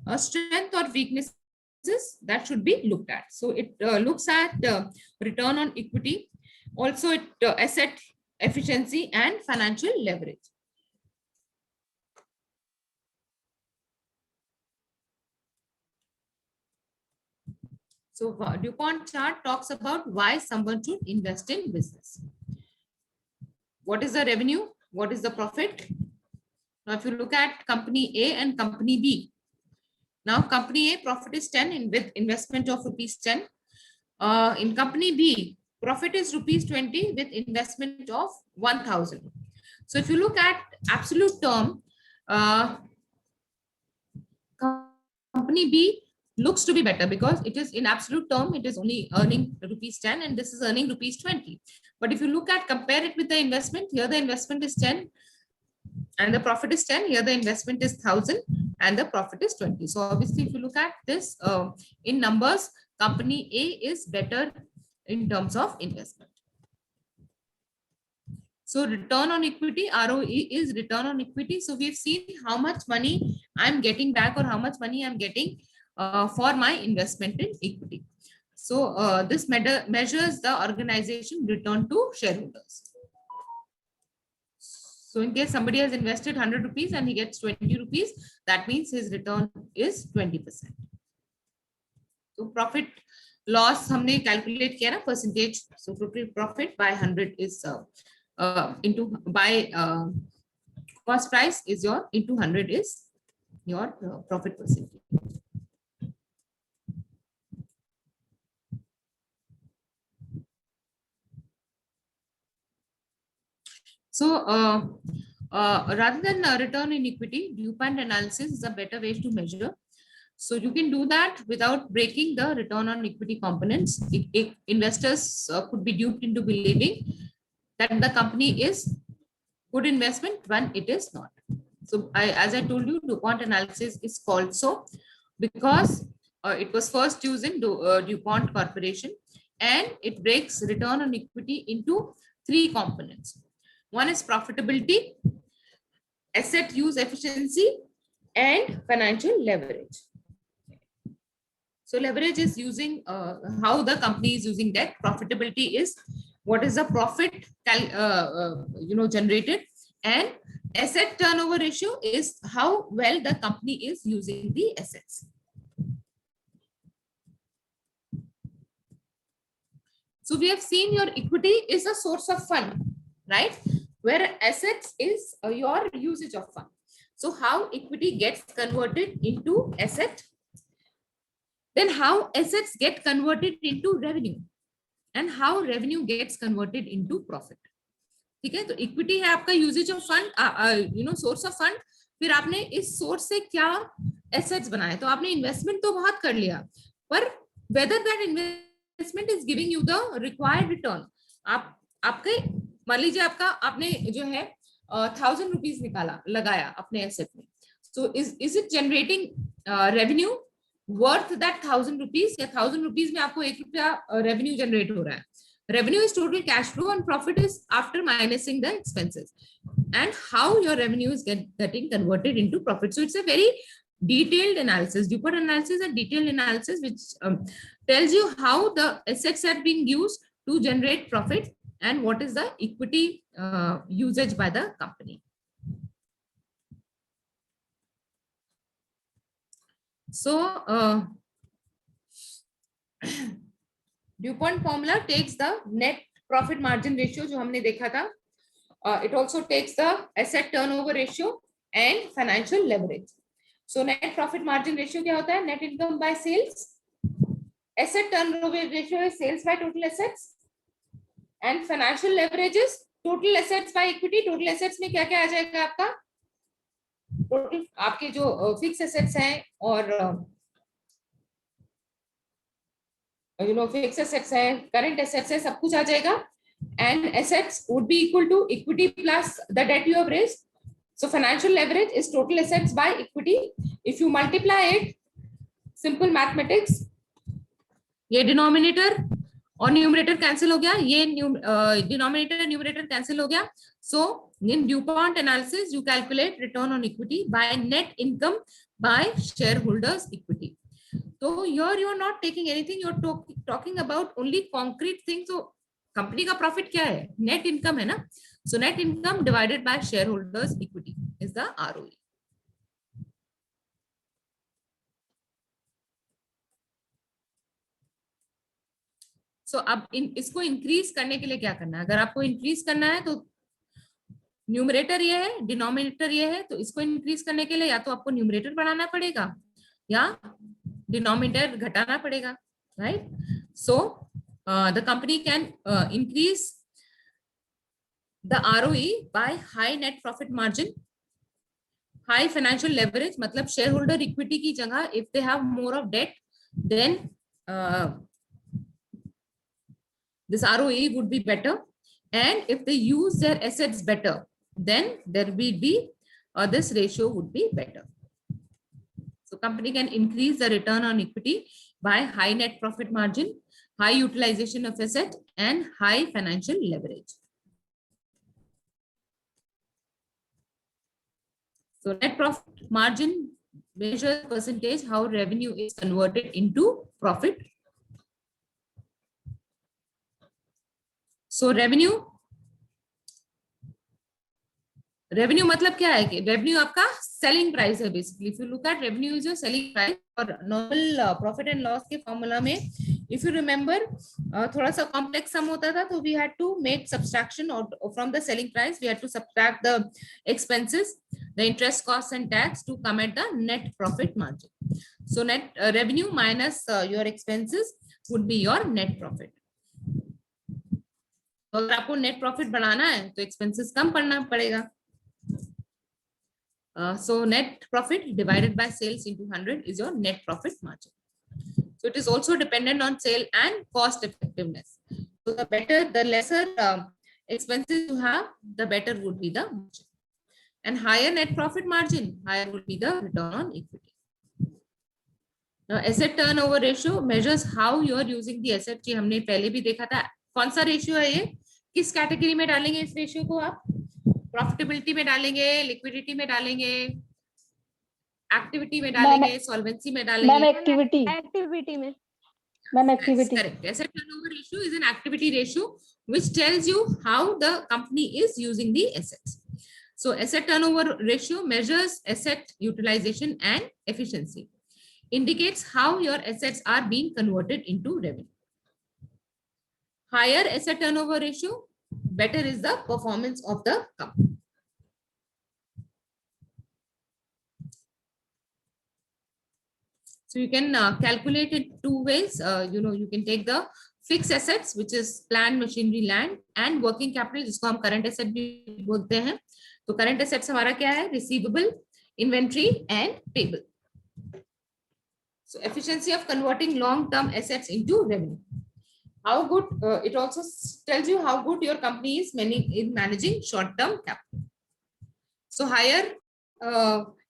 a strength or weaknesses that should be looked at. So it looks at return on equity, also it asset efficiency and financial leverage. So DuPont chart talks about why someone should invest in business. What is the revenue? What is the profit? Now, if you look at company A and company B, now company A profit is 10 with investment of rupees 10. In company B, profit is rupees 20 with investment of 1,000. So if you look at absolute term, company B looks to be better because it is in absolute term, it is only earning rupees 10 and this is earning rupees 20. But if you look at, compare it with the investment, here the investment is 10 and the profit is 10, here the investment is 1,000 and the profit is 20. So obviously if you look at this in numbers, company A is better in terms of investment. So return on equity, ROE is return on equity. So we've seen how much money I'm getting back or how much money I'm getting for my investment in equity. So this measures the organization return to shareholders. So in case somebody has invested 100 rupees and he gets 20 rupees, that means his return is 20%. So profit loss हमने calculate किया ना percentage. So profit by 100 is into by cost price is your into 100 is your profit percentage. So rather than return in equity, DuPont analysis is a better way to measure. So you can do that without breaking the return on equity components. Investors could be duped into believing that the company is good investment when it is not. So as I told you, DuPont analysis is called so because it was first used in DuPont Corporation and it breaks return on equity into 3 components. One is profitability, asset use efficiency, and financial leverage. So leverage is using how the company is using debt. Profitability is what is the profit generated, and asset turnover ratio is how well the company is using the assets. So we have seen your equity is a source of fund, right? Where assets is your usage of fund. So how equity gets converted into asset, then how assets get converted into revenue, and how revenue gets converted into profit. ठीक है, तो equity है आपका uses of fund, source of fund, फिर आपने इस source से क्या एसेट्स बनाए, तो आपने इन्वेस्टमेंट तो बहुत कर लिया, पर whether that investment is giving you the required return, आप आपके मान लीजिए आपका आपने जो है 1000 रुपीज निकाला लगाया अपने एसेट में, so is it generating revenue worth that 1000 rupees, या 1000 रुपीज में आपको 1 रुपया रेवेन्यू जनरेट हो रहा है. Revenue is total cash flow and profit is after minusing the expenses, and how your revenue is getting converted into profit. So it's a very detailed analysis. DuPont analysis is a detailed analysis which tells you how the assets are being used to generate profit and what is the equity usage by the company. So DuPont formula takes the net profit margin ratio जो हमने देखा था. It also takes the asset turnover ratio and financial leverage. So net profit margin ratio क्या होता है? Net income by sales. Asset turnover ratio is sales by total assets. And financial leverage is total assets by equity. Total assets में क्या क्या आ जाएगा आपका? Total आपके जो fixed assets हैं और फिक्स एसेट्स है, करंट एसेट्स है, सब कुछ आ जाएगा. And assets would be equal to equity plus the debt you have raised. So financial leverage is total assets by equity. If you multiply it, simple mathematics, ये denominator और numerator cancel हो गया, ये डिनोमिनेटर न्यूमरेटर कैंसिल हो गया. So in DuPont analysis you calculate return on equity by net income by share holders equity. So here you are not taking anything, you are talking about only concrete things. So company का profit क्या है? Net income है ना? So net income divided by shareholders equity is the ROE. So अब इसको increase करने के लिए क्या करना है? अगर आपको increase करना है तो न्यूमरेटर ये है, डिनोमिनेटर ये है, तो इसको increase करने के लिए या तो आपको न्यूमरेटर बढ़ाना पड़ेगा या डिनोमिनेटर घटाना पड़ेगा, right? So the company can increase the ROE by high net profit margin, high financial leverage, मतलब शेयर होल्डर इक्विटी की जगह if they have more of debt then this ROE would be better, and if they use their assets better then there will be this ratio would be better. So company can increase the return on equity by high net profit margin, high utilization of asset, and high financial leverage. So net profit margin measures percentage how revenue is converted into profit. So revenue मतलब क्या है कि revenue आपका selling price है basically. If you look at revenue is your selling price. और normal profit and loss के formula में if you remember थोड़ा सा कॉम्प्लेक्स सम होता था, तो we had to make subtraction from the selling price. We had to subtract the expenses, the interest, cost and tax to come at the net profit margin. So net revenue minus your expenses would be your net profit. तो अगर आपको net profit बढ़ाना है तो expenses कम करना पड़ेगा. So net profit divided by sales into 100 is your net profit margin. So it is also dependent on sale and cost effectiveness. So the better, the lesser expenses you have, the better would be the margin. And higher net profit margin, higher would be the return on equity. Now asset turnover ratio measures how you are using the asset. जी हमने पहले भी देखा था. कौन सा ratio है ये? किस कैटेगरी में डालेंगे इस रेशियो को आप? प्रॉफिटेबिलिटी में डालेंगे, लिक्विडिटी में डालेंगे, एक्टिविटी में डालेंगे, सॉल्वेंसी में डालेंगे? मैम एक्टिविटी में. Ma'am activity. Correct. Asset turnover ratio is an activity ratio which tells you how the company is using the assets. So asset turnover ratio measures asset utilization and efficiency, indicates how your assets are being converted into revenue. Higher asset turnover ratio, better is the performance of the company. So you can calculate it two ways. You can take the fixed assets, which is plant, machinery, land, and working capital, जिसको हम current asset भी बोलते हैं. तो current assets हमारा क्या है? Receivable, inventory and payable. So efficiency of converting long-term assets into revenue. How good, it also tells you how good your company is in managing short-term capital. So higher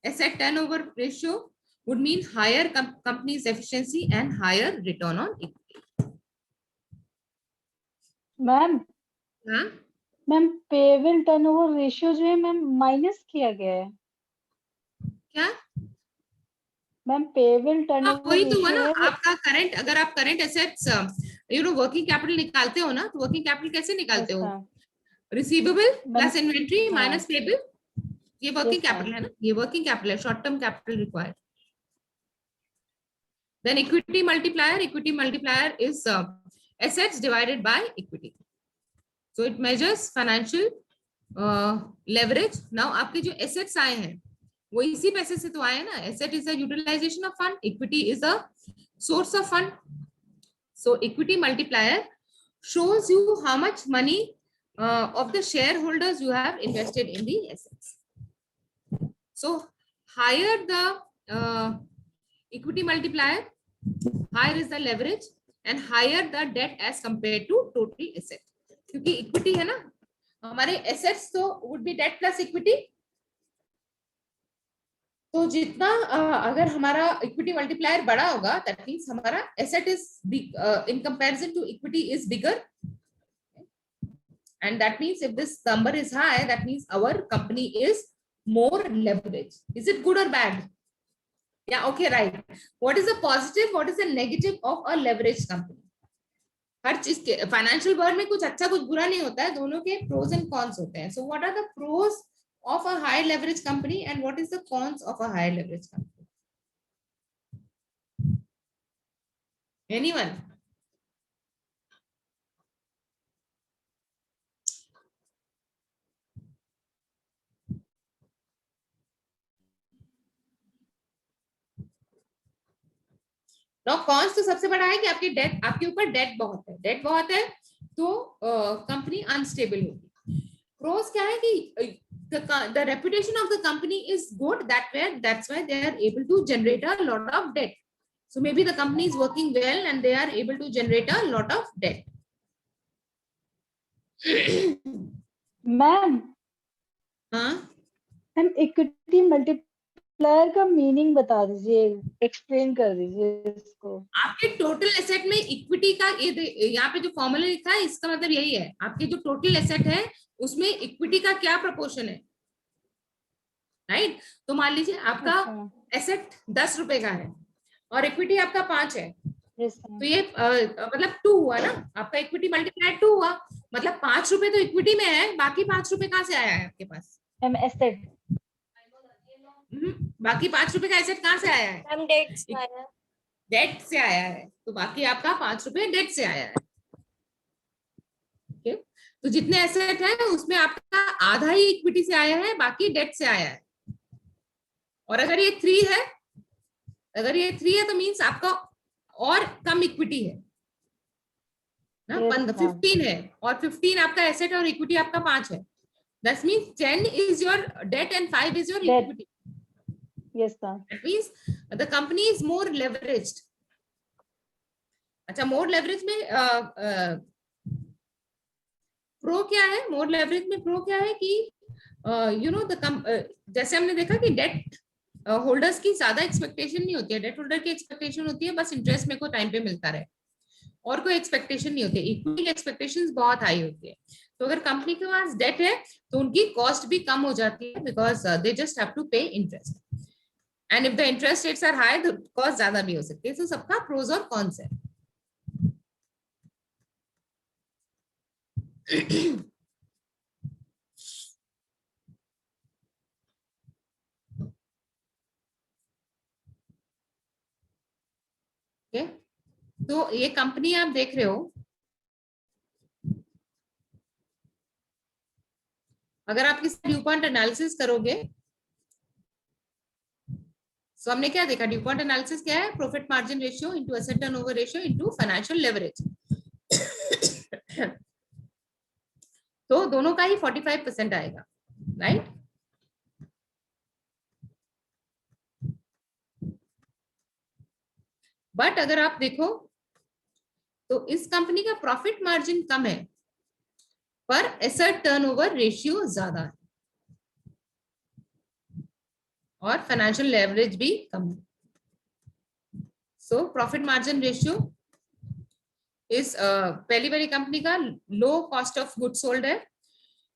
asset turnover ratio would mean higher company's efficiency and higher return on equity. Ma'am हाँ, ma'am payable turnover ratio जो है ma'am minus किया गया है क्या? Ma'am payable हाँ, turnover वही तो हुआ रेशियो ना है वो आपका करंट। अगर आप करंट एसेट्स वर्किंग कैपिटल निकालते हो ना, तो वर्किंग कैपिटल कैसे निकालते हो? Receivable plus inventory minus payable, ये वर्किंग कैपिटल है ना, ये वर्किंग कैपिटल है, short term capital required. Then equity multiplier is assets divided by equity. So it measures financial leverage. Now आपके जो assets आए हैं वो इसी पैसे से तो आए हैं ना. Asset is a utilization of fund, equity is a source of fund. So equity multiplier shows you how much money of the shareholders you have invested in the assets. So higher the equity multiplier, higher is the leverage and higher the debt as compared to total asset. क्योंकि equity है ना, हमारे assets तो would be debt plus equity. तो जितना अगर हमारा equity multiplier बड़ा होगा, that means हमारा asset is big in comparison to equity is bigger, and that means if this number is high, that means our company is more leveraged. Is it good or bad? Yeah, okay, right. What is the positive, what is the negative of a leveraged company? हर चीज के financial world में कुछ अच्छा कुछ बुरा नहीं होता है, दोनों के प्रोज एंड कॉन्स होते हैं. So what are the pros of a high leverage company and what is the cons of a high leverage company? Anyone? Now cons तो सबसे बड़ा है कि आपकी डेट, आपके ऊपर डेट बहुत है, डेट बहुत है तो कंपनी अनस्टेबल होगी. प्रोज क्या है कि the reputation of the company is good, that's why they are able to generate a lot of debt. So maybe the company is working well and they are able to generate a lot of debt. Ma'am हाँ, ma'am equity multiplier का meaning बता दीजिए, explain कर दीजिए इसको. आपके total asset में equity का ये यहाँ पे जो फॉर्मूला लिखा है इसका मतलब यही है, आपके जो टोटल एसेट है उसमें इक्विटी का क्या प्रपोर्शन है, राइट? तो मान लीजिए आपका एसेट 10 रुपए का है और इक्विटी आपका 5 है, तो ये मतलब 2 हुआ ना, आपका इक्विटी मल्टीप्लाई 2 हुआ, मतलब 5 रुपए तो इक्विटी में है, बाकी 5 रुपए कहाँ से आया है आपके पास? एसेट. बाकी 5 रुपए का एसेट कहाँ से आया है? मैम डेट से आया है. डेट से आया है, तो बाकी आपका 5 रुपए डेट से आया है. okay? तो जितने एसेट है उसमें आपका आधा ही इक्विटी से आया है, बाकी डेट से आया है. और अगर ये 3 है, अगर ये 3 है तो मीन्स आपका और कम इक्विटी है ना, 15 है और 15 आपका एसेट और इक्विटी आपका 5 है. That means 10 is your debt and 5 is your equity. Yes, sir. That means the company is more leveraged. अच्छा, more leverage में प्रो क्या है? more leverage में प्रो क्या है कि यू नो जैसे हमने देखा कि डेट होल्डर्स की ज्यादा एक्सपेक्टेशन नहीं होती है, डेट होल्डर की एक्सपेक्टेशन होती है बस इंटरेस्ट मेरे को टाइम पे मिलता रहे, और कोई एक्सपेक्टेशन नहीं होती है. इक्विटी की एक्सपेक्टेशंस बहुत हाई होती है. तो अगर कंपनी के पास डेट है तो उनकी कॉस्ट भी कम हो जाती है, because they just have to pay interest, and if the interest rates are high तो कॉस्ट ज्यादा भी हो सकती है. तो सबका प्रोज और कॉन्स है. okay? तो ये कंपनी आप देख रहे हो, अगर आप किसी ड्यू पॉइंट एनालिसिस करोगे, तो हमने क्या देखा? ड्यू पॉइंट एनालिसिस क्या है? Profit margin ratio into asset turnover ratio into financial leverage. तो दोनों का ही 45% आएगा, राइट? बट अगर आप देखो तो इस कंपनी का प्रॉफिट मार्जिन कम है पर एसेट टर्नओवर रेशियो ज्यादा है और फाइनेंशियल लेवरेज भी कम है। सो प्रॉफिट मार्जिन रेशियो इस पहली वाली कंपनी का low cost of good sold है,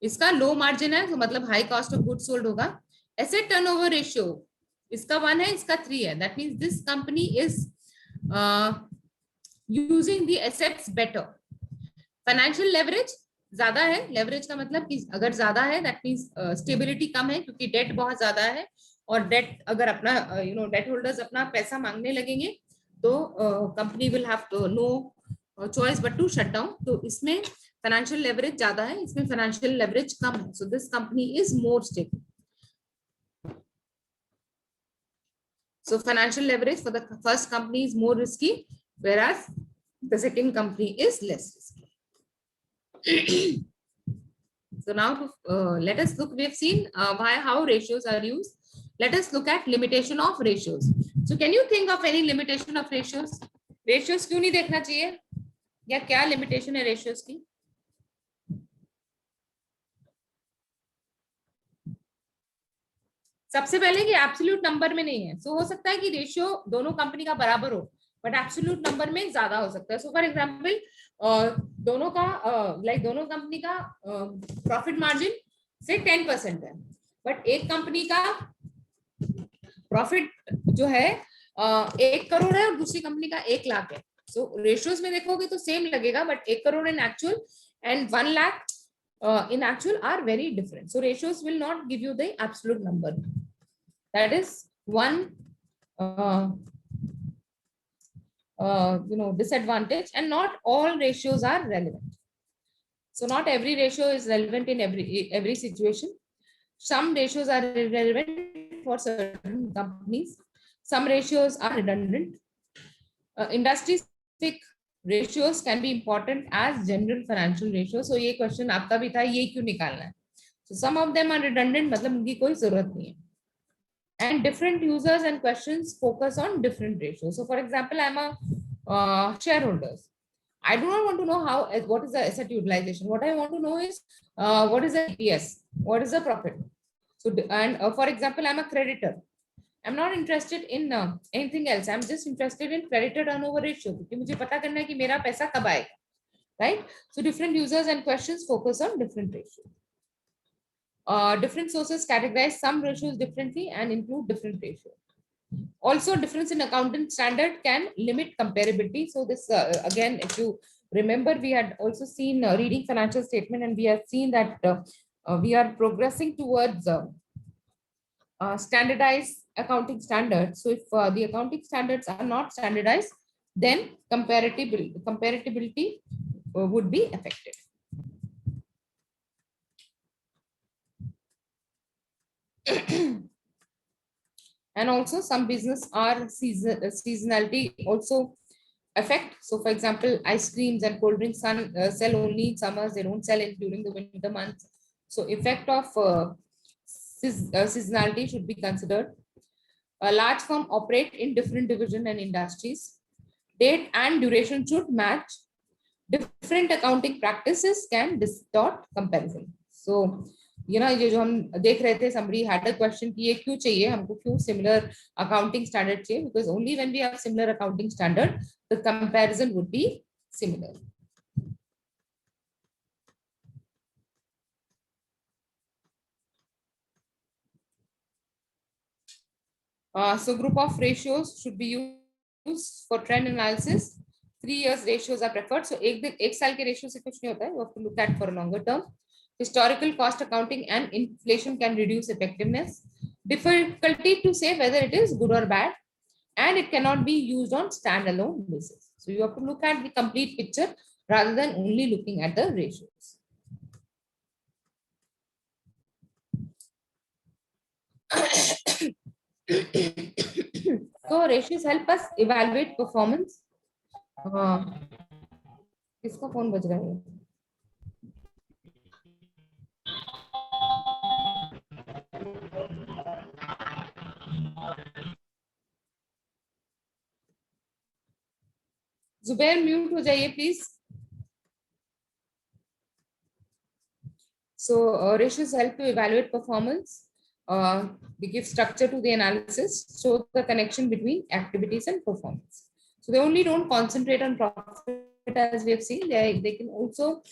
इसका लो मार्जिन है तो मतलब high cost of good sold होगा। एसेट टर्नओवर रेशियो इसका 1 है, इसका 3 है, that means this company is using the assets better. Financial leverage ज्यादा है, लेवरेज का मतलब कि अगर ज्यादा है दैट मींस स्टेबिलिटी कम है क्योंकि डेट बहुत ज्यादा है और डेट अगर अपना डेट होल्डर्स अपना पैसा मांगने लगेंगे तो company will have no choice but to shut down. तो इसमें फाइनेंशियल लेवरेज ज्यादा है, इसमें फाइनेंशियल लेवरेज कम है, so this company is more stable. So financial leverage for the first company is more risky, whereas the second company is less risky. So now let us look. We have seen how ratios are used. Let us look at limitation of ratios. So can you think of any limitation of ratios? Ratios क्यों नहीं देखना चाहिए या क्या limitation है ratios की? सबसे पहले कि एब्सोल्यूट नंबर में नहीं है, सो हो सकता है कि रेशियो दोनों कंपनी का बराबर हो बट एब्सोल्यूट नंबर में ज्यादा हो सकता है। सो फॉर एग्जांपल दोनों का दोनों कंपनी का प्रॉफिट मार्जिन से 10% है बट एक कंपनी का प्रॉफिट जो है 1 करोड़ है और दूसरी कंपनी का 1 लाख है। सो रेशियोज में देखोगे तो सेम लगेगा but 1 crore in actual and 1 lakh in actual are very different. So ratios will not give you the absolute number. That is one disadvantage, and not all ratios are relevant. So not every ratio is relevant in every situation. Some ratios are relevant for certain companies. Some ratios are redundant. Industry specific ratios can be important as general financial ratios. So ये question आपका भी था, ये क्यों निकालना है? So some of them are redundant, मतलब उनकी कोई जरूरत नहीं है. And different users and questions focus on different ratios. So for example, I'm a shareholder. I do not want to know what is the asset utilization. What I want to know is what is the EPS, what is the profit. So and for example, I'm a creditor. I'm not interested in anything else. I'm just interested in creditor turnover ratio क्योंकि मुझे पता करना है कि मेरा पैसा कब आएगा, right? So different users and questions focus on different ratios. Different sources categorize some ratios differently and include different ratios. Also, difference in accounting standard can limit comparability. So this again, if you remember, we had also seen reading financial statement, and we have seen that we are progressing towards standardized accounting standards. So if the accounting standards are not standardized, then comparability would be affected. And also some business are seasonality also affect. So for example, ice creams and cold drinks sell only in summers, they don't sell during the winter months. So effect of seasonality should be considered. A large firm operate in different division and industries. Date and duration should match. Different accounting practices can distort comparison. So ये जो हम देख रहे थे, somebody had a question कि ये क्यों चाहिए हमको, क्यों similar accounting standard चाहिए, because only when we have similar accounting standard the comparison would be similar. So group of ratios should be used for trend analysis. 3 years ratios are preferred. So एक साल के ratio से कुछ नहीं होता है, you have to look at for a longer term. Historical cost accounting and inflation can reduce effectiveness. Difficulty to say whether it is good or bad, and it cannot be used on standalone basis. So you have to look at the complete picture rather than only looking at the ratios. So ratios help us evaluate performance. किसका phone बज रहा है? Zubair mute हो जाइए please. So ratios help to evaluate performance. They give structure to the analysis, show the connection between activities and performance. So they only don't concentrate on profit as we have seen. They can also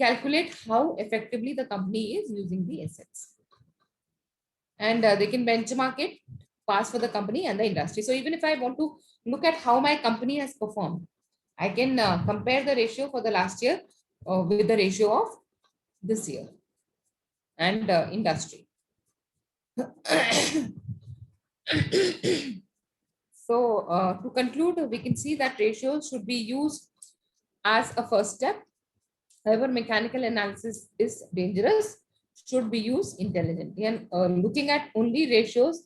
calculate how effectively the company is using the assets. And they can benchmark it past for the company and the industry. So even if I want to look at how my company has performed, I can compare the ratio for the last year with the ratio of this year and industry. So to conclude, we can see that ratios should be used as a first step. However, mechanical analysis is dangerous, should be used intelligently. And looking at only ratios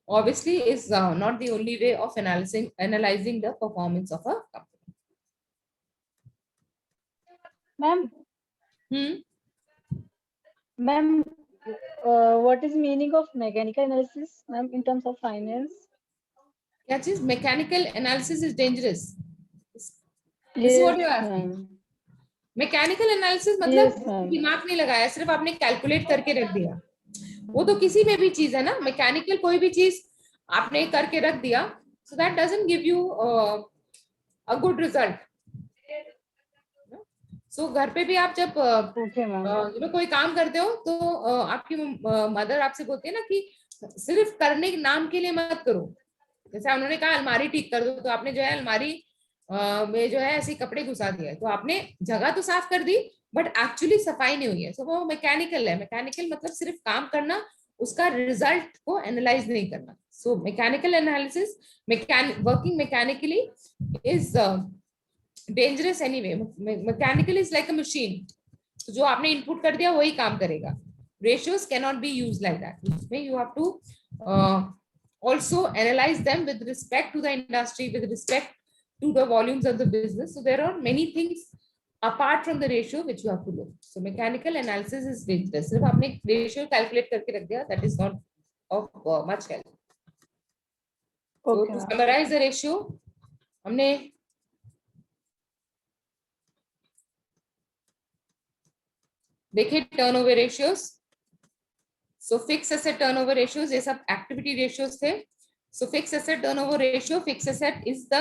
obviously is not the only way of analyzing the performance of a company. Ma'am, what is meaning of mechanical analysis, ma'am, in terms of finance? क्या चीज mechanical analysis is dangerous? This is Yes, what you are asking. ma'am. Mechanical analysis Yes, मतलब ma'am. दिमाग नहीं लगाया, सिर्फ आपने calculate करके रख दिया. वो तो किसी में भी चीज है ना, मैकेनिकल कोई भी चीज आपने करके रख दिया, so that doesn't give you a good result. So घर पे भी आप जब Okay, ma'am. कोई काम करते हो तो आपकी मदर आपसे बोलती है ना कि सिर्फ करने के नाम के लिए मत करो. जैसे उन्होंने कहा अलमारी ठीक कर दो, तो आपने जो है अलमारी में जो है ऐसे कपड़े घुसा दिया, तो आपने जगह तो साफ कर दी बट एक्चुअली सफाई नहीं हुई है. सो वो मैकेनिकल है. मैकेनिकल मतलब सिर्फ काम करना, उसका रिजल्ट को एनालाइज नहीं करना. So mechanical analysis, working mechanically is dangerous anyway. Mechanical is like a machine, जो आपने इनपुट कर दिया वही काम करेगा. ratios cannot be used like that. Usme you have to also analyze them with respect to the industry, with respect to the volumes of the business. So there are many things apart from the ratio which you have to look. So mechanical analysis is dangerous. सिर्फ आपने ratio calculate करके रख दिया, that is not of much help. So Okay, to ma'am. summarize the ratio, हमने देखे turnover ratios. सो fix asset turnover ratios, ये सब activity ratios थे. सो fix asset turnover ratio, fix asset is the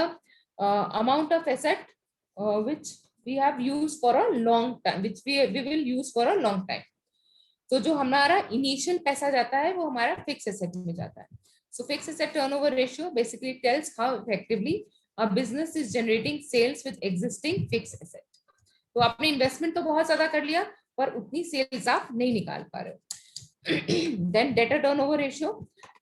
amount of asset which we have used for a long time, which we will use for a long time. तो जो हमारा initial पैसा जाता है वो हमारा फिक्स एसेट में जाता है. So fix asset turnover ratio basically tells how effectively a business is generating sales with existing fix asset. तो आपने इन्वेस्टमेंट तो बहुत ज्यादा कर लिया पर उतनी सेल्स आप नहीं निकाल पा रहे हो. Then debtor turnover ratio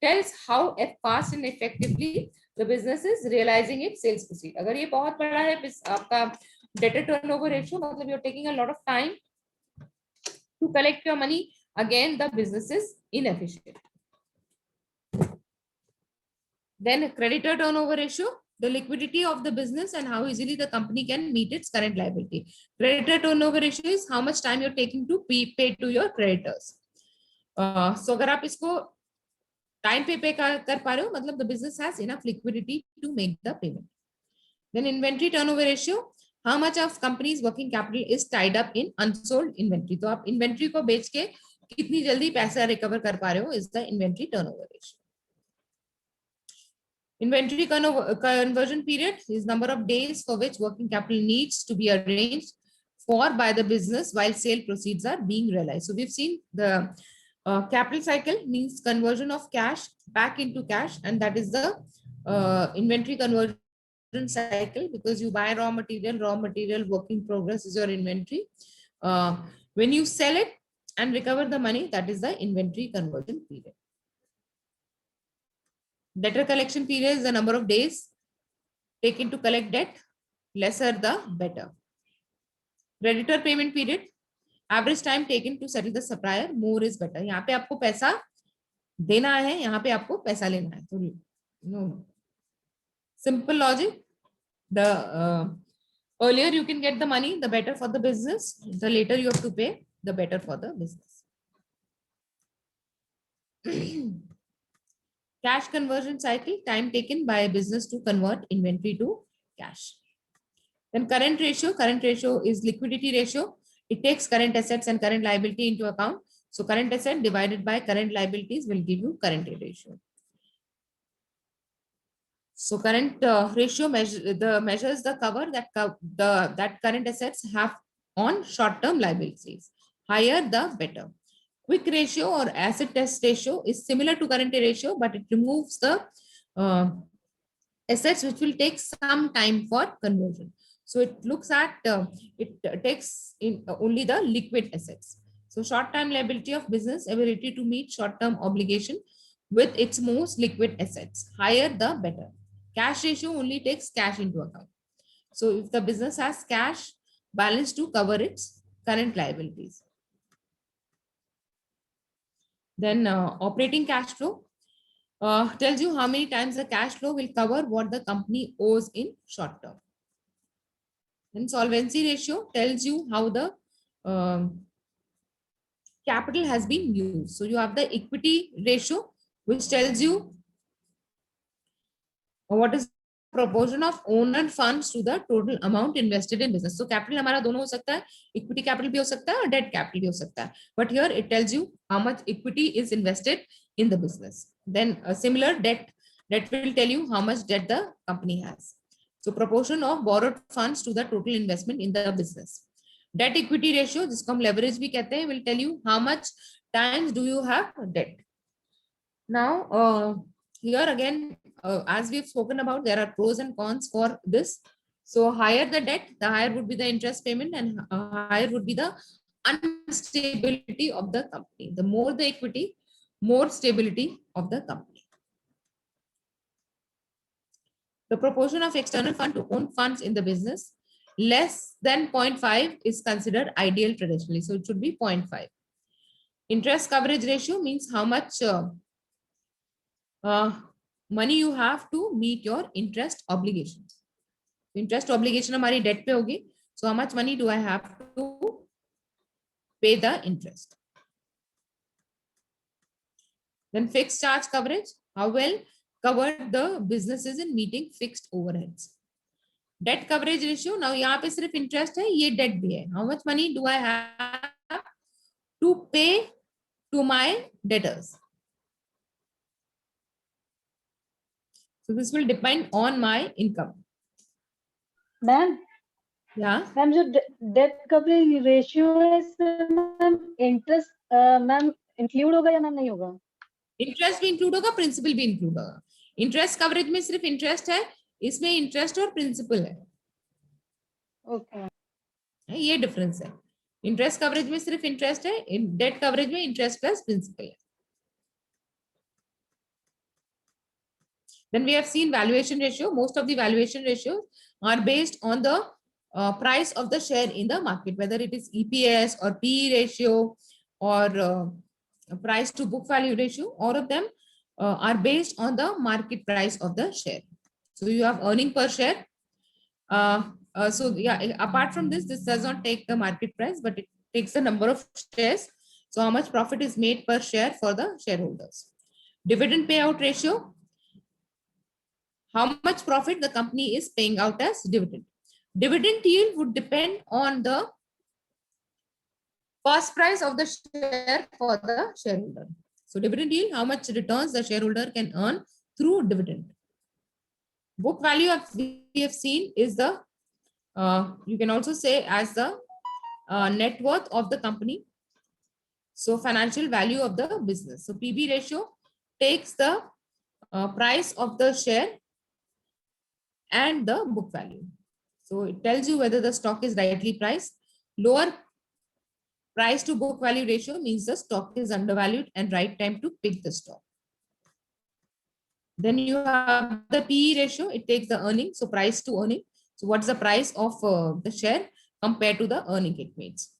tells how fast and effectively the business is realizing its sales proceed. अगर ये बहुत बड़ा है आपका debtor turnover ratio, मतलब you're taking a lot of time to collect your money, again the business is inefficient. Then creditor turnover ratio, the liquidity of the business and how easily the company can meet its current liability. Creditor turnover ratio is how much time you're taking to pay to your creditors. So अगर आप इसको time पे कर पा रहे हो, मतलब the business has enough liquidity to make the payment. Then inventory turnover ratio, how much of company's working capital is tied up in unsold inventory. तो आप इन्वेंट्री को बेच के कितनी जल्दी पैसा रिकवर कर पा रहे हो is the inventory turnover ratio. Inventory conversion period is number of days for which working capital needs to be arranged for by the business while sale proceeds are being realized. So we've seen the capital cycle means conversion of cash back into cash, and that is the inventory conversion cycle, because you buy raw material work in progress is your inventory. When you sell it and recover the money, that is the inventory conversion period. Debtor collection period is the number of days taken to collect debt, lesser the better. Creditor payment period, average time taken to settle the supplier, more is better. यहाँ पे आपको पैसा देना है, यहाँ पे आपको पैसा लेना है. तो no, simple logic. The earlier you can get the money, the better for the business. The later you have to pay, the better for the business. Cash conversion cycle, time taken by a business to convert inventory to cash. Then current ratio is liquidity ratio. It takes current assets and current liability into account. So current asset divided by current liabilities will give you current ratio. So current ratio measures the cover that current assets have on short-term liabilities. Higher the better. Quick ratio or asset test ratio is similar to current ratio, but it removes the assets which will take some time for conversion. So it looks at it takes in only the liquid assets. So short-term liability of business ability to meet short-term obligation with its most liquid assets. Higher the better. Cash ratio only takes cash into account. So if the business has cash balance to cover its current liabilities. Then operating cash flow tells you how many times the cash flow will cover what the company owes in short term. Then solvency ratio tells you how the capital has been used. So you have the equity ratio, which tells you what is proportion of owner funds to the total amount invested in business. So capital हमारा दोनों हो सकता है, equity capital भी हो सकता है और debt capital भी हो सकता है. But here it tells you how much equity is invested in the business. Then a similar debt will tell you how much debt the company has. So proportion of borrowed funds to the total investment in the business. Debt equity ratio, जिसको हम leverage भी कहते हैं, will tell you how much times do you have debt. Now here again, as we've spoken about, there are pros and cons for this. So higher the debt, the higher would be the interest payment and higher would be the unstability of the company. The more the equity, more stability of the company. The proportion of external fund to own funds in the business less than 0.5 is considered ideal traditionally. So it should be 0.5. Interest coverage ratio means how much money you have to meet your interest obligations. Interest obligation हमारी debt पे होगी. So how much money do I have to pay the interest? Then fixed charge coverage, how well covered the businesses in meeting fixed overheads. Debt coverage ratio, now यहाँ पे सिर्फ interest है, ये debt भी है. How much money do I have to pay to my debtors? So this will depend on my income. Ma'am Yeah. Ma'am जो date coverage ratio है इसमें मैम इंटरेस्ट मैम इंक्लूड होगा या मैम नहीं होगा? इंटरेस्ट भी इंक्लूड होगा, principal भी इंक्लूड होगा. इंटरेस्ट कवरेज में सिर्फ इंटरेस्ट है, इसमें इंटरेस्ट और प्रिंसिपल है. ओके ये डिफरेंस है. इंटरेस्ट कवरेज में सिर्फ इंटरेस्ट है, डेट कवरेज में इंटरेस्ट प्लस प्रिंसिपल है. Then we have seen valuation ratio. Most of the valuation ratios are based on the price of the share in the market, whether it is EPS or PE ratio or price to book value ratio. All of them are based on the market price of the share. So you have earning per share. So yeah, apart from this does not take the market price, but it takes the number of shares. So how much profit is made per share for the shareholders. Dividend payout ratio, how much profit the company is paying out as dividend. Dividend yield would depend on the first price of the share for the shareholder. So dividend yield, how much returns the shareholder can earn through dividend. Book value we have seen is the, you can also say as the net worth of the company. So financial value of the business. So PB ratio takes the price of the share and the book value. So it tells you whether the stock is rightly priced. Lower price to book value ratio means the stock is undervalued and right time to pick the stock. Then you have the PE ratio. It takes the earning. So price to earning. So what's the price of the share compared to the earning it makes.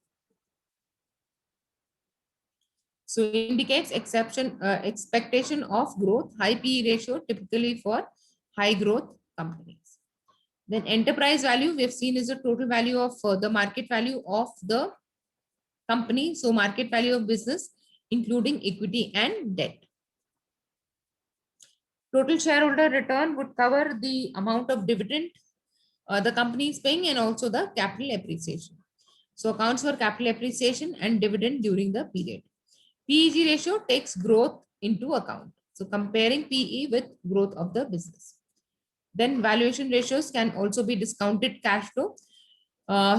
So it indicates expectation of growth. High PE ratio typically for high growth companies. Then enterprise value we have seen is the total value of the market value of the company. So market value of business including equity and debt. Total shareholder return would cover the amount of dividend the company is paying, and also the capital appreciation. So accounts for capital appreciation and dividend during the period. PEG ratio takes growth into account. So comparing PE with growth of the business. Then valuation ratios can also be discounted cash flow.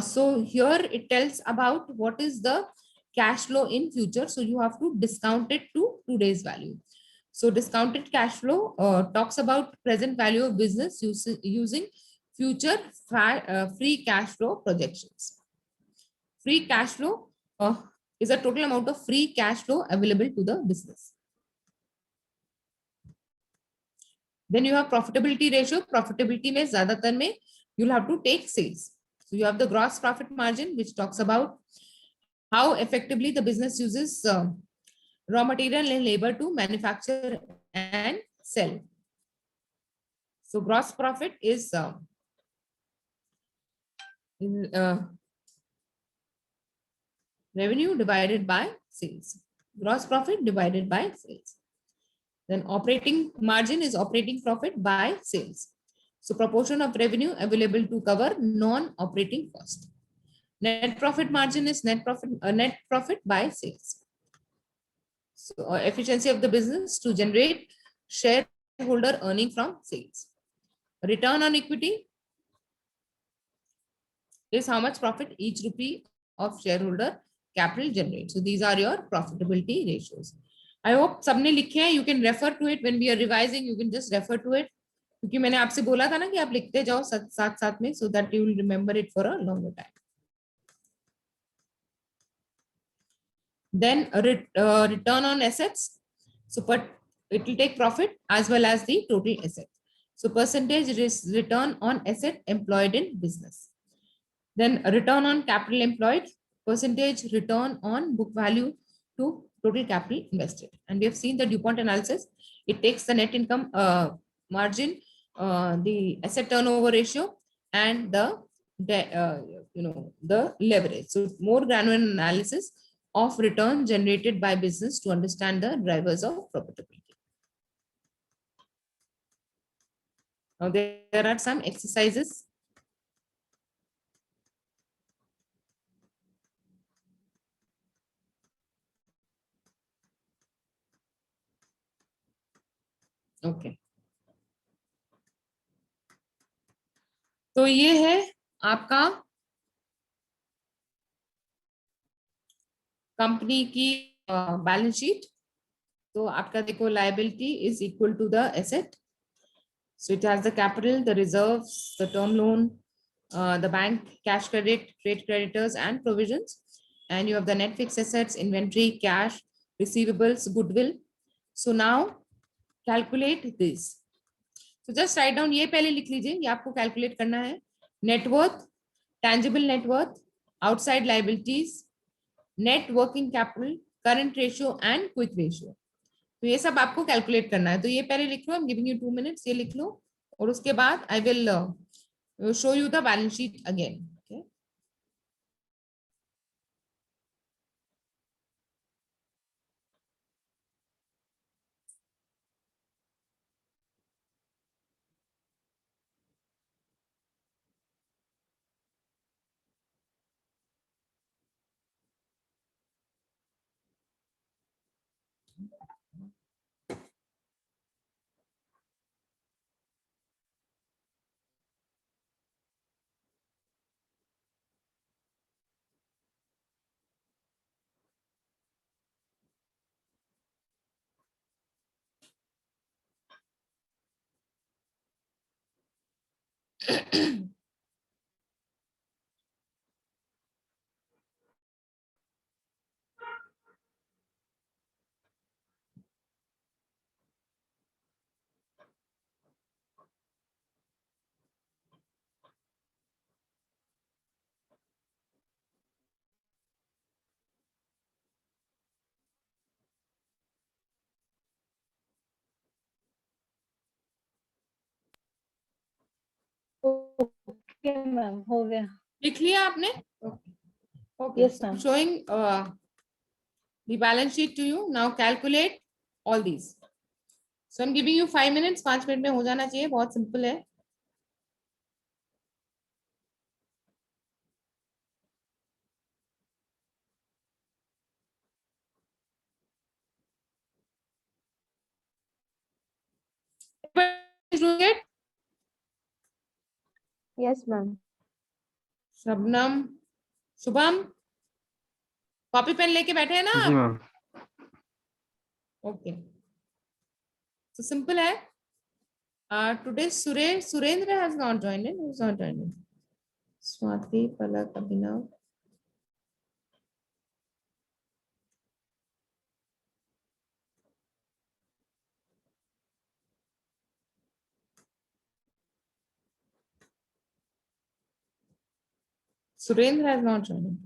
So here it tells about what is the cash flow in future. So you have to discount it to today's value. So discounted cash flow talks about present value of business using future free cash flow projections. Free cash flow is a total amount of free cash flow available to the business. Then you have profitability ratio. Profitability में ज़्यादातर में you'll have to take sales. So you have the gross profit margin, which talks about how effectively the business uses raw material and labor to manufacture and sell. So gross profit is revenue divided by sales. Gross profit divided by sales. Then operating margin is operating profit by sales. So proportion of revenue available to cover non-operating cost. Net profit margin is net profit by sales. So efficiency of the business to generate shareholder earning from sales. Return on equity is how much profit each rupee of shareholder capital generates. So these are your profitability ratios. I hope सबने लिखे हैं. You can refer to it when we are revising. You can just refer to it. क्योंकि मैंने आपसे बोला था ना कि आप लिखते जाओ साथ साथ में, so that you will remember it for a longer time. Then return on assets. So but it will take profit as well as the total asset. So percentage is return on asset employed in business. Then return on capital employed, percentage return on book value to total capital invested. And we have seen the DuPont analysis. It takes the net income margin, the asset turnover ratio, and the leverage. So more granular analysis of return generated by business to understand the drivers of profitability. Now there are some exercises. Okay. तो ये है आपका company की balance sheet. तो आपका देखो liability is equal to the asset. So it has the capital, the reserves, the term loan, the bank cash credit, trade creditors and provisions. And you have the net fixed assets, inventory, cash, receivables, goodwill. So now calculate this. So just write down, ये पहले लिख लीजिए, ये आपको calculate करना है. Net worth, tangible net worth, outside liabilities, net working capital, current ratio and quick ratio. तो ये सब आपको कैलकुलेट करना है. तो ये पहले लिख लो. I am giving you 2 minutes. ये लिख लो और उसके बाद I will show you the balance sheet again. Okay ma'am, हो गया. लिख लिया आपने? Okay. Yes, ma'am. Showing the balance sheet to you. Now calculate all these. So I'm giving you 5 minutes. 5 minute में हो जाना चाहिए. बहुत सिंपल है. is doing it? Yes, ma'am. Shabnam, Shubham, copy pen लेके बैठे हैं ना जी आप? मैम। ओके, so simple है. Today Surendra has not joined in. Who's not joined in? Swati, Palak, Abhinav. Surendra has not joined in.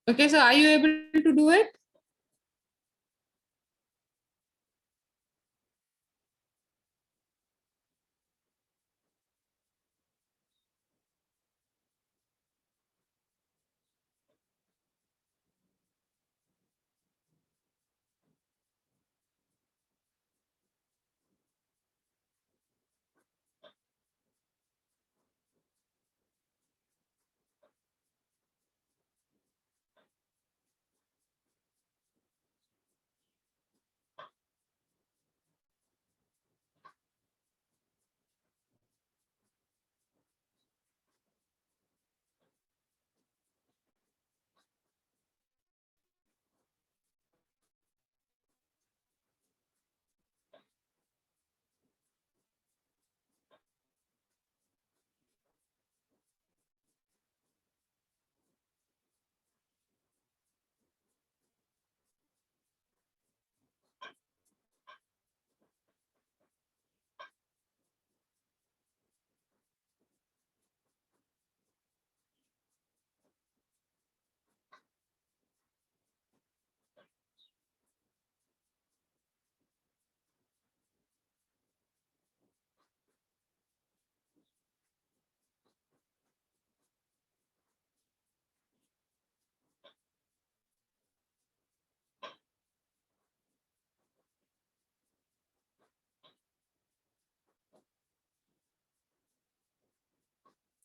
Okay, so are you able to do it?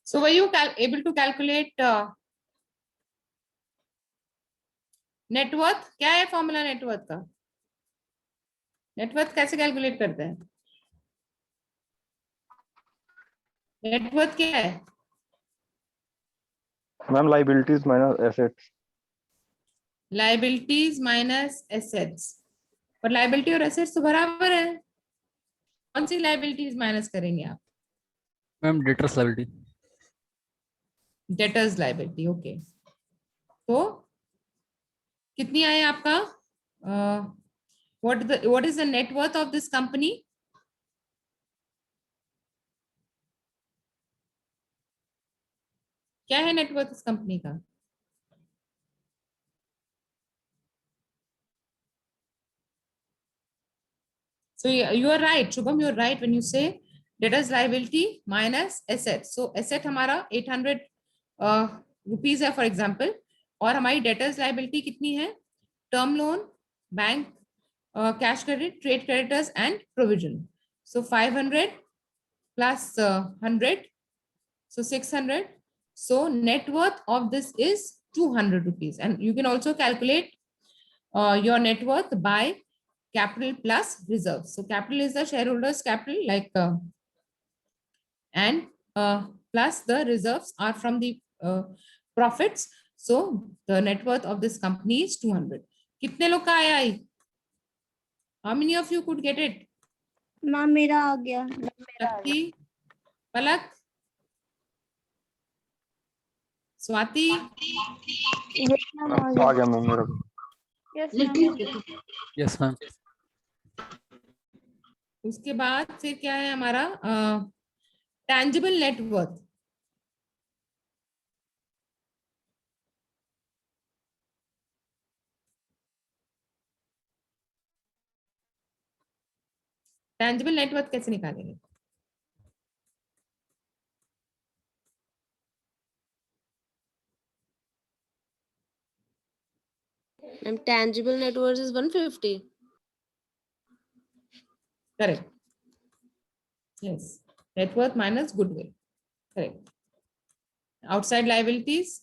So were you able to calculate net worth? क्या है formula net worth का? Net worth कैसे calculate करते हैं? Net worth क्या है? Ma'am liabilities minus assets. Liabilities minus assets. पर liability और एसेट्स तो बराबर है, कौन सी लाइबिलिटीज माइनस करेंगे आप? Ma'am debtors liability. Debtors liability, okay. तो कितनी आई आपका? What is the net worth of this company? क्या है नेट वर्थ इस कंपनी का? So you are right, Shubham, you are right when you say debtors liability minus asset. So asset हमारा 800 rupees है for example, और हमारी debtors liability कितनी है? Term loan, bank, cash credit, trade creditors and provision. So 500 plus 100, so 600. So net worth of this is 200 rupees. And you can also calculate your net worth by capital plus reserves. So capital is the shareholders capital, like and plus the reserves are from the profits. So the net worth of this company is 200. कितने लोग का आया आई? How many of you could get it? Ma'am मेरा आ गया। शक्ति, पलक, Swati, Yes, ma'am, आ आ गया। गया ma'am मेरा भी। Yes, ma'am. Yes, ma'am. उसके बाद फिर क्या है हमारा tangible net worth. Tangible net worth कैसे निकालेंगे? Ma'am, tangible net worth is 150. Correct. Yes. Net worth minus goodwill. Correct. Outside liabilities.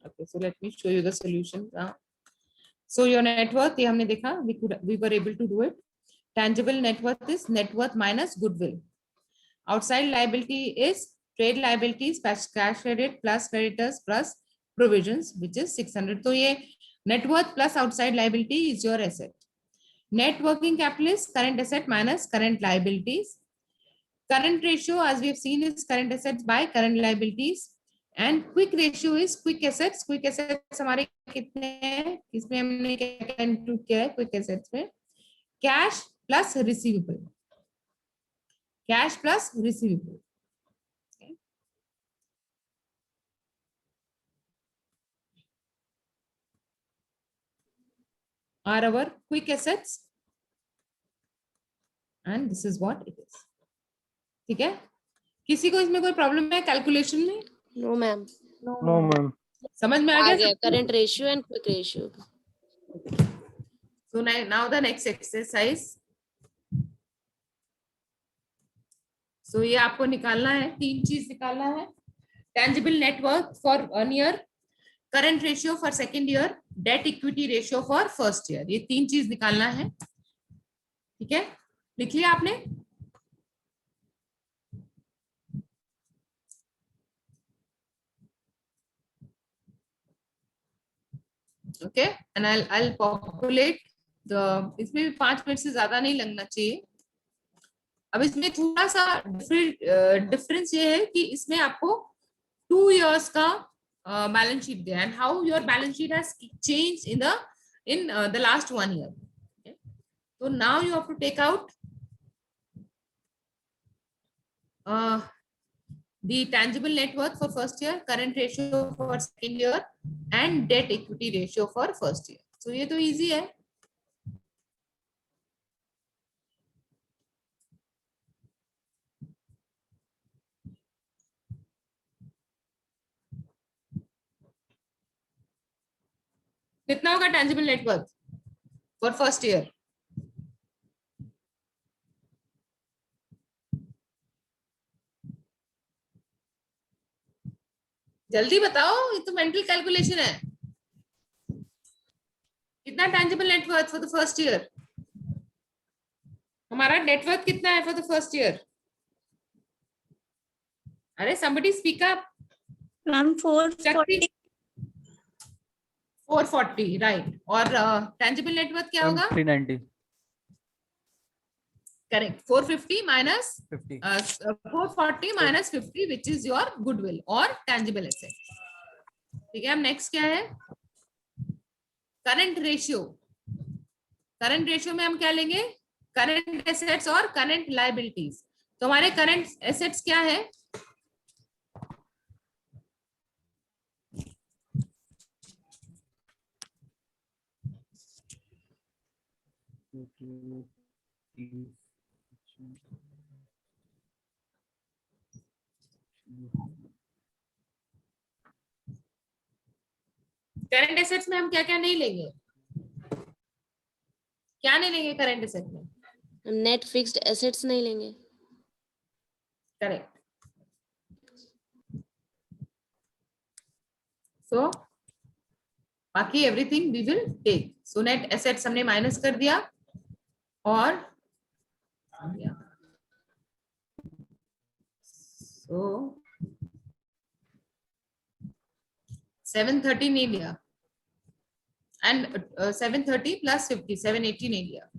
Okay, so let me show you the solution now. So your net worth, ये हमने देखा, we were able to do it. Tangible net worth is net worth minus goodwill. Outside liability is trade liabilities, cash credit plus creditors plus provisions, which is 600. तो ये net worth plus outside liability is your asset. Net working capital is current asset minus current liabilities. Current ratio, as we have seen, is current assets by current liabilities. And quick ratio is quick assets. Quick assets हमारे कितने हैं? इसमें हमने क्या include किया है quick assets में? Cash plus receivable. Cash plus receivable. Okay. Are our quick assets. And this is what it is. ठीक है? किसी को इसमें कोई प्रॉब्लम है कैलकुलेशन में? No, ma'am. No ma'am. समझ में आ गया? Current ratio and quick ratio. So now the next exercise. So ये आपको निकालना है, 3 चीज निकालना है. Tangible net worth for 1 year, current ratio for 2nd year, debt equity ratio for 1st year. ये 3 चीज निकालना है. ठीक है? लिख लिया आपने? Okay, and I'll populate the. इसमें भी 5 मिनट से ज्यादा नहीं लगना चाहिए. अब इसमें थोड़ा सा डिफरेंस ये है कि इसमें आपको 2 years का बैलेंस शीट दिया and how your balance sheet has changed in the last 1 year. Okay? So now you have to take out the tangible net worth for 1st year, current ratio for 2nd year, and debt equity ratio for 1st year. So ये तो easy है. कितना होगा tangible net worth for 1st year? जल्दी बताओ, ये तो mental calculation है. कितना tangible net worth for the 1st year? हमारा net worth कितना है for the 1st year? अरे somebody speak up. Ma'am 440। 440, right? और tangible net worth क्या होगा? 390. Correct. 450 minus 50. 440 minus 50, which is your goodwill or tangible asset. ठीक है, अब next क्या है? Current ratio. Current ratio में हम क्या लेंगे? Current assets और current liabilities. तो हमारे current assets क्या है? करंट एसेट्स में हम क्या क्या नहीं लेंगे, क्या नहीं लेंगे करंट एसेट में? नेट फिक्स्ड एसेट्स नहीं लेंगे। करेक्ट। सो बाकी everything we will take. So net assets हमने माइनस कर दिया और सो 730 नहीं लिया एंड 730 प्लस 50 780 नहीं लिया।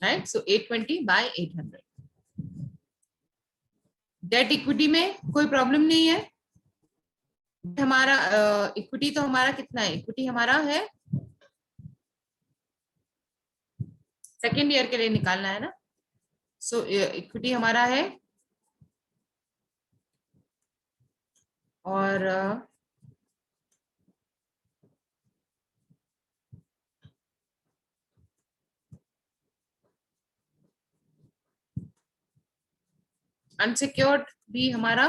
राइट, सो 820 बाय 800। डेट इक्विटी में कोई प्रॉब्लम नहीं है। हमारा इक्विटी तो हमारा कितना है, इक्विटी हमारा है सेकेंड ईयर के लिए निकालना है ना। सो इक्विटी हमारा है और अनसिक्योर्ड भी हमारा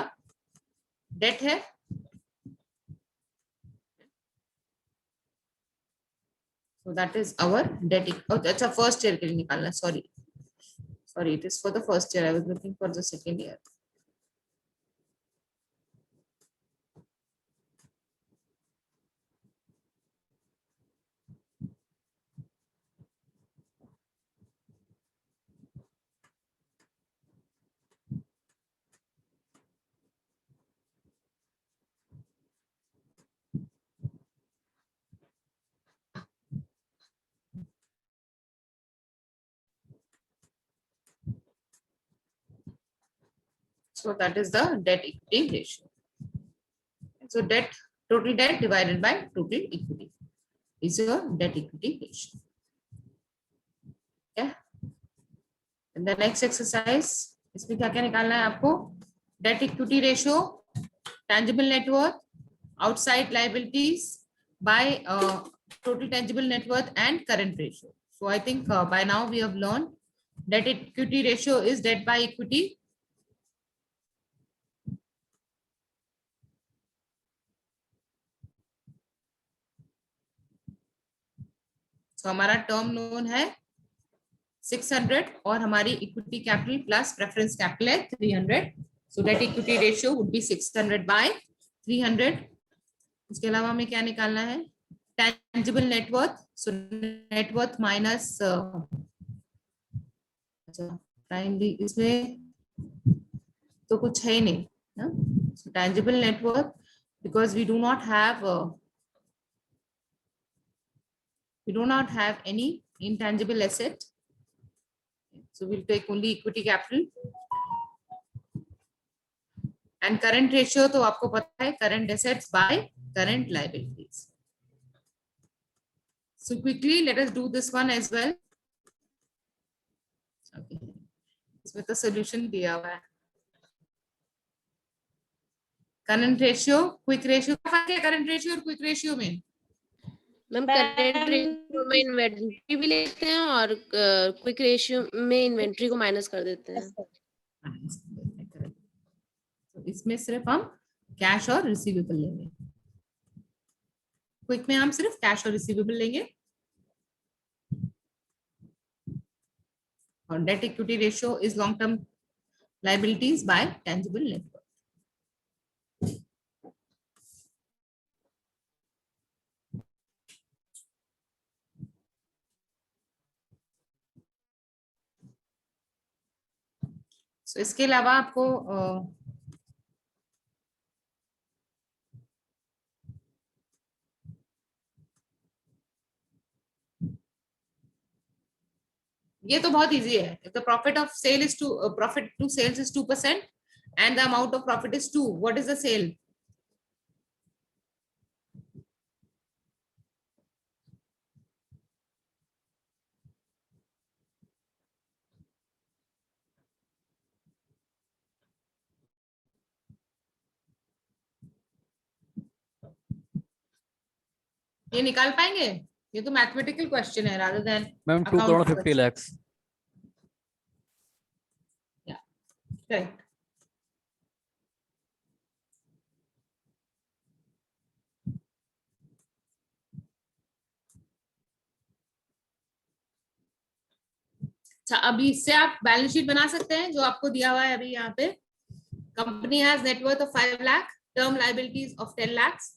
डेट है। So that is our debt. Oh, that's a first year के लिए निकालना, sorry, it is for the first year. I was looking for the second year. So that is the debt equity ratio. So debt, total debt divided by total equity is your debt equity ratio. Yeah. And the next exercise, इसमें क्या क्या निकालना है आपको? Debt equity ratio, tangible net worth, outside liabilities by total tangible net worth and current ratio. So I think by now we have learned debt equity ratio is debt by equity. So हमारा term loan है 600 और हमारी equity capital plus preference capital है 300. So debt equity ratio would be 600 by 300. उसके अलावा हमें क्या निकालना है? Tangible net worth. So net worth minus primary, इसमें तो कुछ है ही नहीं ना. So tangible net worth, because we do not have any intangible asset, so we'll take only equity capital. And current ratio तो आपको पता है, current assets by current liabilities. So quickly let us do this one as well. Okay, इसमें तो solution दिया हुआ है. Current ratio, quick ratio, क्या फर्क है current ratio और quick ratio में? मैम करंट रेशियो में इन्वेंट्री भी लेते हैं और क्विक रेशियो में इन्वेंट्री को माइनस कर देते हैं. तो इसमें सिर्फ हम कैश और रिसीवेबल लेंगे. क्विक में हम सिर्फ कैश और रिसीवेबल लेंगे. और debt equity ratio is long term liabilities by tangible net worth. So, इसके अलावा आपको ये तो बहुत इजी है. If the profit of sale is profit to sales is 2% and the amount of profit is 2, what is the sale? ये निकाल पाएंगे? ये तो मैथमेटिकल क्वेश्चन है rather than ma'am 2 crore 50 lakhs. correct. अच्छा, अभी इससे आप बैलेंस शीट बना सकते हैं जो आपको दिया हुआ है अभी यहाँ पे. Company has net worth of 5 lakh, term liabilities of 10 lakhs,